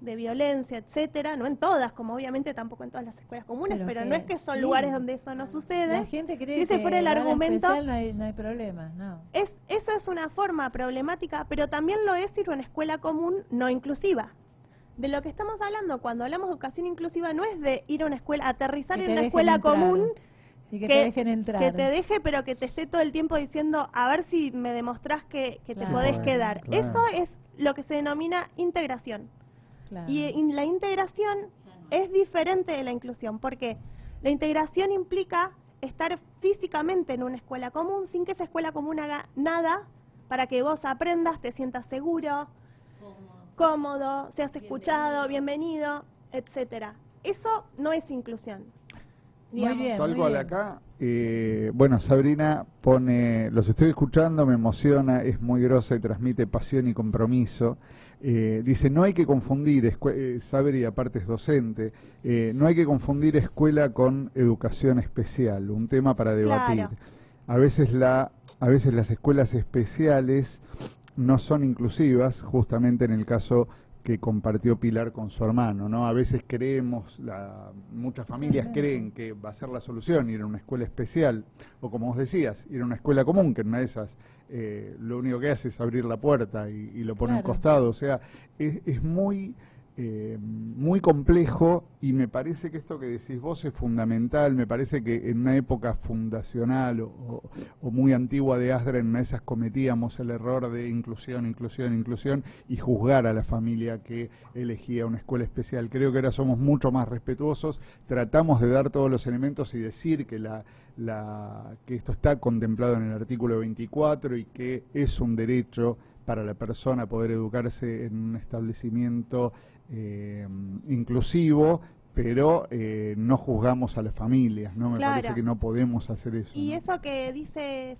de violencia, etcétera, no en todas, como obviamente tampoco en todas las escuelas comunes, pero no es que son lugares donde eso no sucede. La gente cree si ese que fuera el argumento, no hay problema, no. Eso es una forma problemática, pero también lo es ir a una escuela común no inclusiva. De lo que estamos hablando cuando hablamos de educación inclusiva no es de ir a una escuela, aterrizar en una escuela común y que te dejen entrar. Que te deje, pero que te esté todo el tiempo diciendo, a ver si me demostrás que te podés quedar. Claro. Eso es lo que se denomina integración. Claro. Y la integración es diferente de la inclusión, porque la integración implica estar físicamente en una escuela común sin que esa escuela común haga nada para que vos aprendas, te sientas seguro, cómodo, seas escuchado, bienvenido, etcétera. Eso no es inclusión. Muy bien. Tal cual acá, bueno, Sabrina pone, los estoy escuchando, me emociona, es muy grosa y transmite pasión y compromiso. Dice, no hay que confundir, Sabri aparte es docente, no hay que confundir escuela con educación especial, un tema para debatir. Claro. A veces las escuelas especiales no son inclusivas, justamente en el caso que compartió Pilar con su hermano, ¿no? A veces creemos, muchas familias creen que va a ser la solución ir a una escuela especial, o como vos decías, ir a una escuela común, que en una de esas lo único que hace es abrir la puerta y lo pone a un costado. O sea, es muy complejo, y me parece que esto que decís vos es fundamental. Me parece que en una época fundacional o muy antigua de ASDRA, en una de esas cometíamos el error de inclusión y juzgar a la familia que elegía una escuela especial. Creo que ahora somos mucho más respetuosos, tratamos de dar todos los elementos y decir que que esto está contemplado en el artículo 24 y que es un derecho para la persona poder educarse en un establecimiento inclusivo, pero no juzgamos a las familias, ¿no? Me parece que no podemos hacer eso. Y ¿no? eso que dice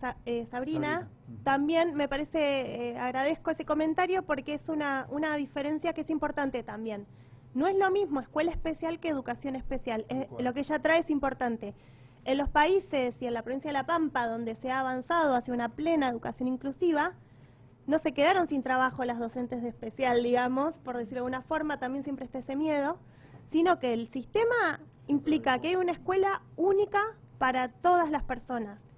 Sabrina, también me parece, agradezco ese comentario porque es una diferencia que es importante también. No es lo mismo escuela especial que educación especial. Lo que ella trae es importante. En los países y en la provincia de La Pampa, donde se ha avanzado hacia una plena educación inclusiva, no se quedaron sin trabajo las docentes de especial, digamos, por decirlo de alguna forma, también siempre está ese miedo, sino que el sistema implica que hay una escuela única para todas las personas.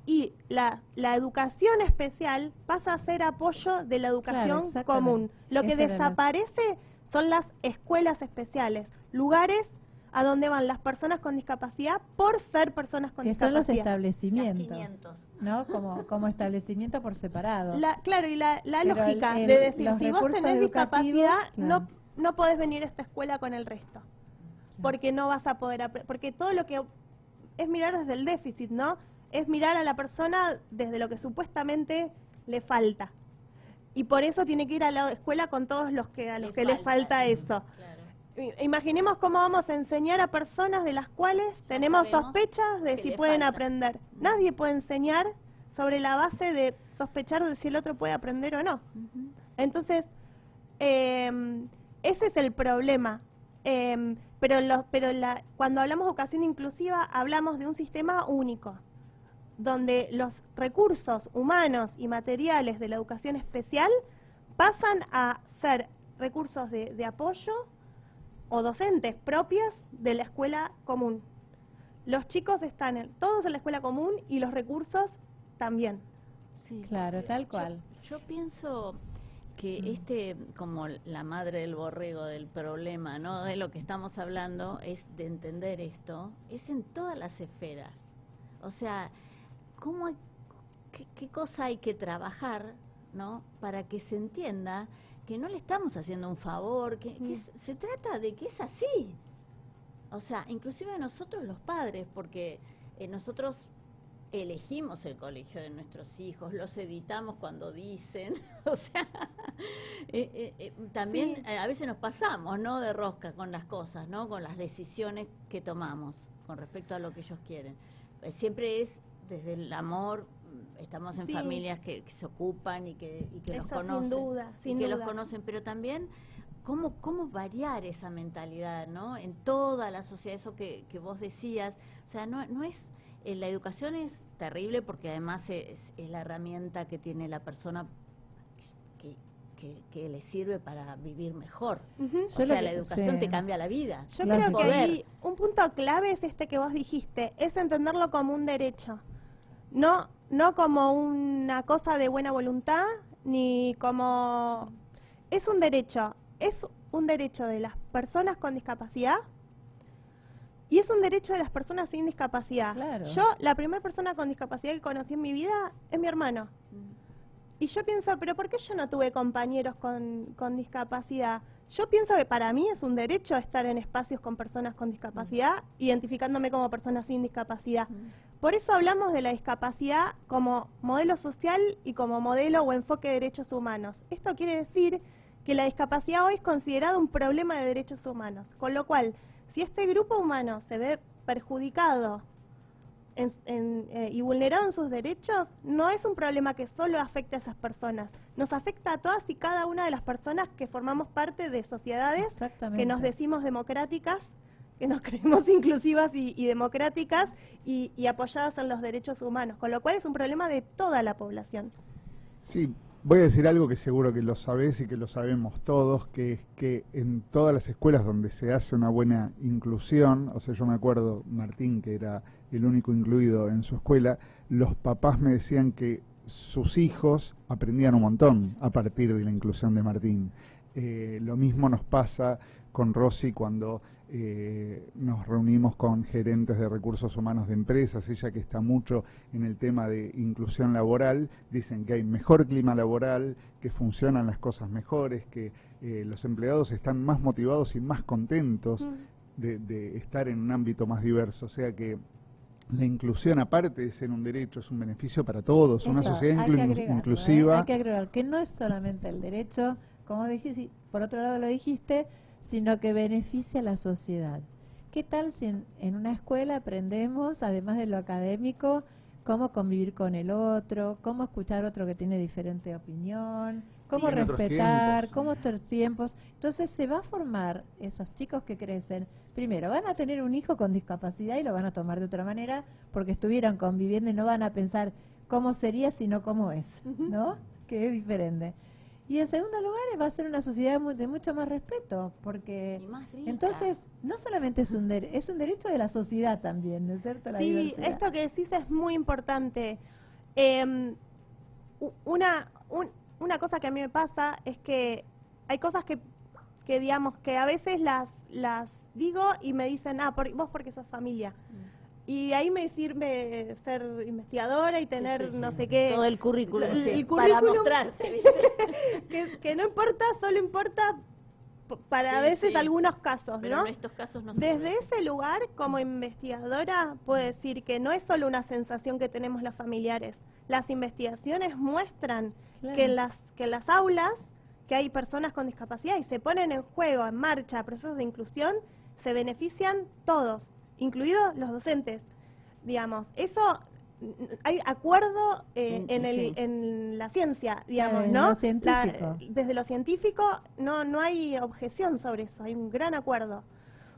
Y la educación especial pasa a ser apoyo de la educación común. Lo que desaparece son las escuelas especiales, lugares a donde van las personas con discapacidad por ser personas con discapacidad. Que son los establecimientos, ¿no? Como establecimiento por separado. Claro, y la lógica de decir, si vos tenés discapacidad, no podés venir a esta escuela con el resto, porque no vas a poder porque todo lo que es mirar desde el déficit, ¿no? Es mirar a la persona desde lo que supuestamente le falta. Y por eso tiene que ir a la escuela con todos los que a los que les falta eso. Claro. Imaginemos cómo vamos a enseñar a personas de las cuales tenemos sospechas de si pueden aprender. Nadie puede enseñar sobre la base de sospechar de si el otro puede aprender o no. Entonces, ese es el problema. Cuando hablamos de educación inclusiva, hablamos de un sistema único, donde los recursos humanos y materiales de la educación especial pasan a ser recursos de apoyo o docentes propias de la escuela común. Los chicos están todos en la escuela común y los recursos también. Sí, claro, tal cual. Yo pienso que como la madre del borrego del problema, ¿no? De lo que estamos hablando, es de entender esto, es en todas las esferas. O sea, qué cosa hay que trabajar, ¿no? Para que se entienda que no le estamos haciendo un favor, que se trata de que es así. O sea, inclusive nosotros los padres, porque nosotros elegimos el colegio de nuestros hijos, los editamos cuando dicen, o sea, también a veces nos pasamos, ¿no? De rosca con las cosas, ¿no? Con las decisiones que tomamos con respecto a lo que ellos quieren. Siempre es desde el amor estamos en Sí. familias que se ocupan y que los Eso conocen. sin duda, sin y que duda. los conocen, pero también cómo variar esa mentalidad, ¿no? En toda la sociedad, eso que vos decías, o sea, no es, la educación es terrible porque además es la herramienta que tiene la persona que le sirve para vivir mejor. Ujú. O sea, la educación sí. te cambia la vida. Yo Lógico. creo que Poder. ahí un punto clave es este que vos dijiste, es entenderlo como un derecho, no como una cosa de buena voluntad, ni como... Es un derecho de las personas con discapacidad y es un derecho de las personas sin discapacidad. Claro. Yo, la primera persona con discapacidad que conocí en mi vida es mi hermano. Y yo pienso, pero ¿por qué yo no tuve compañeros con discapacidad? Yo pienso que para mí es un derecho estar en espacios con personas con discapacidad, identificándome como persona sin discapacidad. Por eso hablamos de la discapacidad como modelo social y como modelo o enfoque de derechos humanos. Esto quiere decir que la discapacidad hoy es considerada un problema de derechos humanos, con lo cual, si este grupo humano se ve perjudicado y vulnerado en sus derechos, no es un problema que solo afecta a esas personas, nos afecta a todas y cada una de las personas que formamos parte de sociedades Exactamente. que nos decimos democráticas, que nos creemos inclusivas y democráticas y apoyadas en los derechos humanos, con lo cual es un problema de toda la población. Sí, voy a decir algo que seguro que lo sabés y que lo sabemos todos, que es que en todas las escuelas donde se hace una buena inclusión, o sea, yo me acuerdo, Martín, que era el único incluido en su escuela, los papás me decían que sus hijos aprendían un montón a partir de la inclusión de Martín. Lo mismo nos pasa con Rosy cuando nos reunimos con gerentes de recursos humanos de empresas, ella que está mucho en el tema de inclusión laboral, dicen que hay mejor clima laboral, que funcionan las cosas mejores, que los empleados están más motivados y más contentos de estar en un ámbito más diverso, o sea que la inclusión, aparte de ser un derecho, es un beneficio para todos, una Eso, sociedad hay que agregarlo, inclusiva. Hay que agregar que no es solamente el derecho, como dijiste, por otro lado lo dijiste, sino que beneficia a la sociedad. ¿Qué tal si en una escuela aprendemos, además de lo académico, cómo convivir con el otro, cómo escuchar a otro que tiene diferente opinión, cómo en otros respetar, tiempos. cómo otros tiempos? Entonces se va a formar esos chicos que crecen. Primero, van a tener un hijo con discapacidad y lo van a tomar de otra manera porque estuvieran conviviendo y no van a pensar cómo sería, sino cómo es, ¿no? Que es diferente. Y en segundo lugar, va a ser una sociedad de mucho más respeto, porque Y más rica. entonces no solamente es un derecho de la sociedad también, ¿no es cierto? La Sí, diversidad. esto que decís es muy importante. Una cosa que a mí me pasa es que hay cosas que digamos que a veces las digo y me dicen, vos porque sos familia. Y ahí me sirve ser investigadora y tener Sí. no sé qué. Todo el currículum, El sí, currículum. para mostrarte, ¿viste? que no importa, solo importa para Sí, a veces sí. algunos casos, Pero ¿no? en estos casos no Desde sirve. ese lugar, como investigadora, puedo decir que no es solo una sensación que tenemos los familiares. Las investigaciones muestran Claro. que en las aulas que hay personas con discapacidad y se ponen en juego, en marcha, procesos de inclusión, se benefician todos, incluidos los docentes, digamos. Eso, hay acuerdo Sí. en la ciencia, digamos, En ¿no? lo científico. Desde lo científico no hay objeción sobre eso, hay un gran acuerdo.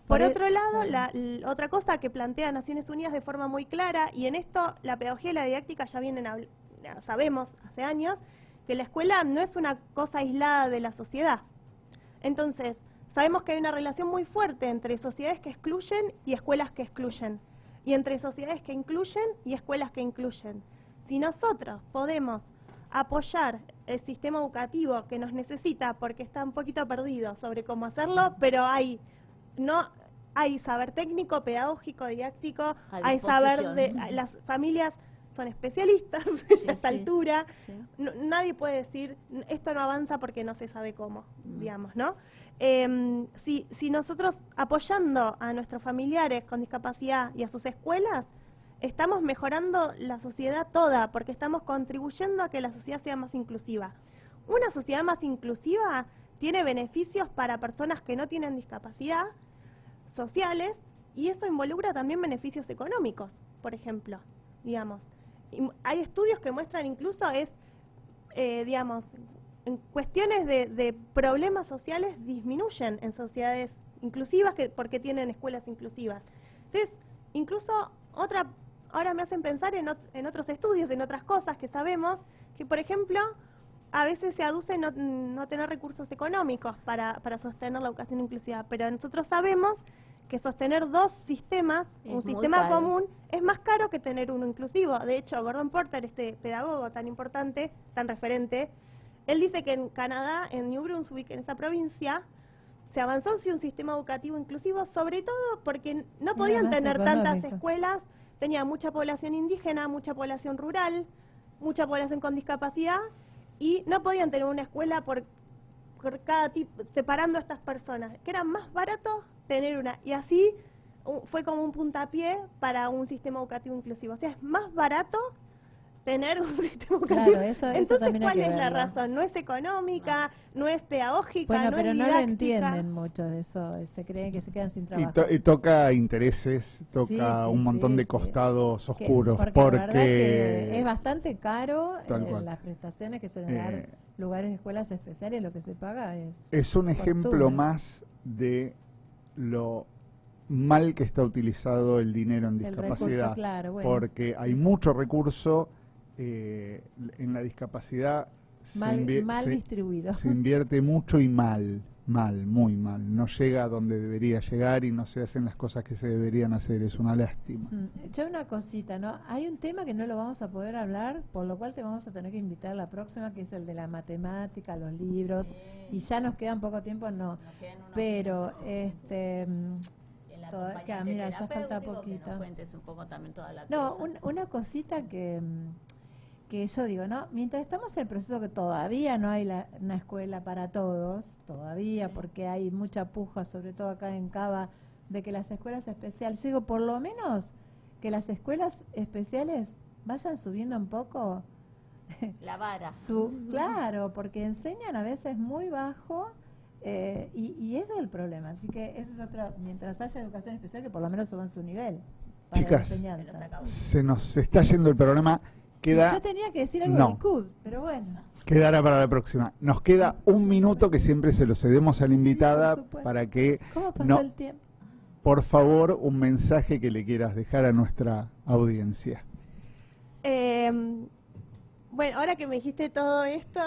Por Por e- otro lado, claro. otra cosa que plantea Naciones Unidas de forma muy clara, y en esto la pedagogía y la didáctica ya sabemos hace años, que la escuela no es una cosa aislada de la sociedad. Entonces, sabemos que hay una relación muy fuerte entre sociedades que excluyen y escuelas que excluyen, y entre sociedades que incluyen y escuelas que incluyen. Si nosotros podemos apoyar el sistema educativo que nos necesita, porque está un poquito perdido sobre cómo hacerlo, pero hay saber técnico, pedagógico, didáctico, hay saber disposición. las familias son especialistas en esta sí. altura. Sí. Nadie puede decir, esto no avanza porque no se sabe cómo, digamos, ¿no? Si nosotros apoyando a nuestros familiares con discapacidad y a sus escuelas, estamos mejorando la sociedad toda, porque estamos contribuyendo a que la sociedad sea más inclusiva. Una sociedad más inclusiva tiene beneficios para personas que no tienen discapacidad, sociales, y eso involucra también beneficios económicos, por ejemplo, digamos. y hay estudios que muestran incluso digamos, en cuestiones de problemas sociales disminuyen en sociedades inclusivas porque tienen escuelas inclusivas. Entonces, incluso ahora me hacen pensar en otros estudios, en otras cosas que sabemos, que por ejemplo, a veces se aduce no tener recursos económicos para sostener la educación inclusiva, pero nosotros sabemos que sostener dos sistemas, un sistema común, es más caro que tener uno inclusivo. De hecho, Gordon Porter, este pedagogo tan importante, tan referente, él dice que en Canadá, en New Brunswick, en esa provincia, se avanzó hacia un sistema educativo inclusivo, sobre todo porque no podían tener tantas escuelas, tenía mucha población indígena, mucha población rural, mucha población con discapacidad, y no podían tener una escuela por cada tipo, separando a estas personas, que era más barato tener una, y así fue como un puntapié para un sistema educativo inclusivo. O sea, es más barato tener un sistema educativo. Claro, eso entonces, ¿cuál es la razón? No es económica, no es pedagógica, bueno, no pero es no didáctica. lo entienden mucho de eso, se creen que se quedan sin trabajo. Y toca intereses, toca un montón de costados oscuros, porque la verdad que es bastante caro las prestaciones que suelen dar lugares de escuelas especiales, lo que se paga es un ejemplo más de lo mal que está utilizado el dinero en discapacidad, recurso, claro, bueno. porque hay mucho recurso en la discapacidad, mal distribuido. Se invierte mucho y muy mal, no llega a donde debería llegar y no se hacen las cosas que se deberían hacer, es una lástima. Yo una cosita, ¿no? Hay un tema que no lo vamos a poder hablar, por lo cual te vamos a tener que invitar a la próxima, que es el de la matemática, los libros, y ya nos queda un poco tiempo, no, pero mira, ya falta poquito. Que nos cuentes un poco también toda la no, cosa. una cosita que yo digo, ¿no? Mientras estamos en el proceso que todavía no hay una escuela para todos, todavía, porque hay mucha puja, sobre todo acá en Cava, de que las escuelas especiales, yo digo, por lo menos que las escuelas especiales vayan subiendo un poco la vara. Claro, porque enseñan a veces muy bajo. Y ese es el problema, así que ese es otro, mientras haya educación especial, que por lo menos suban su nivel para chicas, la enseñanza. Se nos está yendo el programa. Yo tenía que decir algo del CUD, pero bueno. Quedará para la próxima. Nos queda un minuto que siempre se lo cedemos a la invitada para que... ¿Cómo pasó el tiempo? Por favor, un mensaje que le quieras dejar a nuestra audiencia. Bueno, ahora que me dijiste todo esto...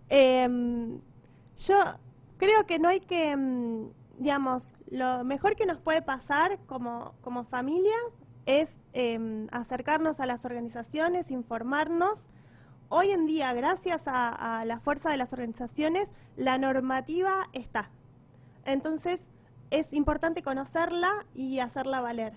yo creo que no hay que, digamos, lo mejor que nos puede pasar como familias es acercarnos a las organizaciones, informarnos. Hoy en día, gracias a la fuerza de las organizaciones, la normativa está. Entonces, es importante conocerla y hacerla valer.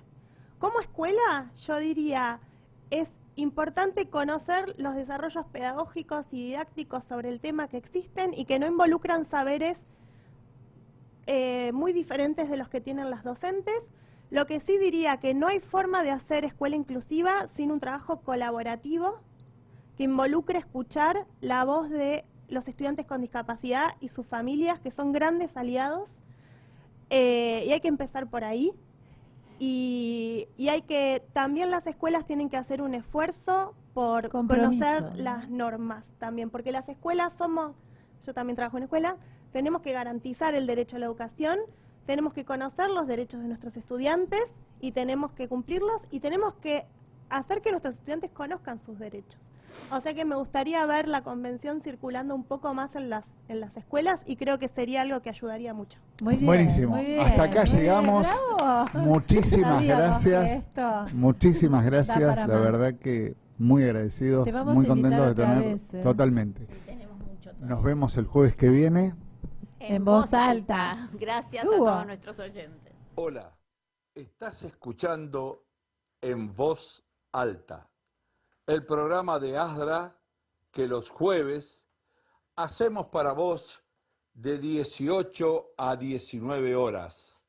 Como escuela, yo diría, es importante conocer los desarrollos pedagógicos y didácticos sobre el tema que existen y que no involucran saberes muy diferentes de los que tienen las docentes. Lo que sí diría que no hay forma de hacer escuela inclusiva sin un trabajo colaborativo que involucre escuchar la voz de los estudiantes con discapacidad y sus familias, que son grandes aliados, y hay que empezar por ahí. Y hay que, también las escuelas tienen que hacer un esfuerzo por conocer las normas también, porque las escuelas yo también trabajo en escuela, tenemos que garantizar el derecho a la educación, tenemos que conocer los derechos de nuestros estudiantes y tenemos que cumplirlos y tenemos que hacer que nuestros estudiantes conozcan sus derechos. O sea que me gustaría ver la convención circulando un poco más en las escuelas y creo que sería algo que ayudaría mucho. Muy bien, buenísimo. Muy bien, hasta acá llegamos. Muchísimas gracias. Muchísimas gracias. La verdad que muy agradecidos, muy contentos de tener. Totalmente. Sí, tenemos mucho Nos vemos el jueves que viene. En voz alta. Gracias a todos nuestros oyentes. Hola, estás escuchando En Voz Alta, el programa de ASDRA que los jueves hacemos para vos de 18 a 19 horas.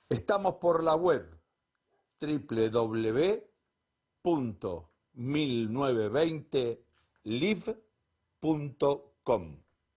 Estamos por la web www.1920live.com.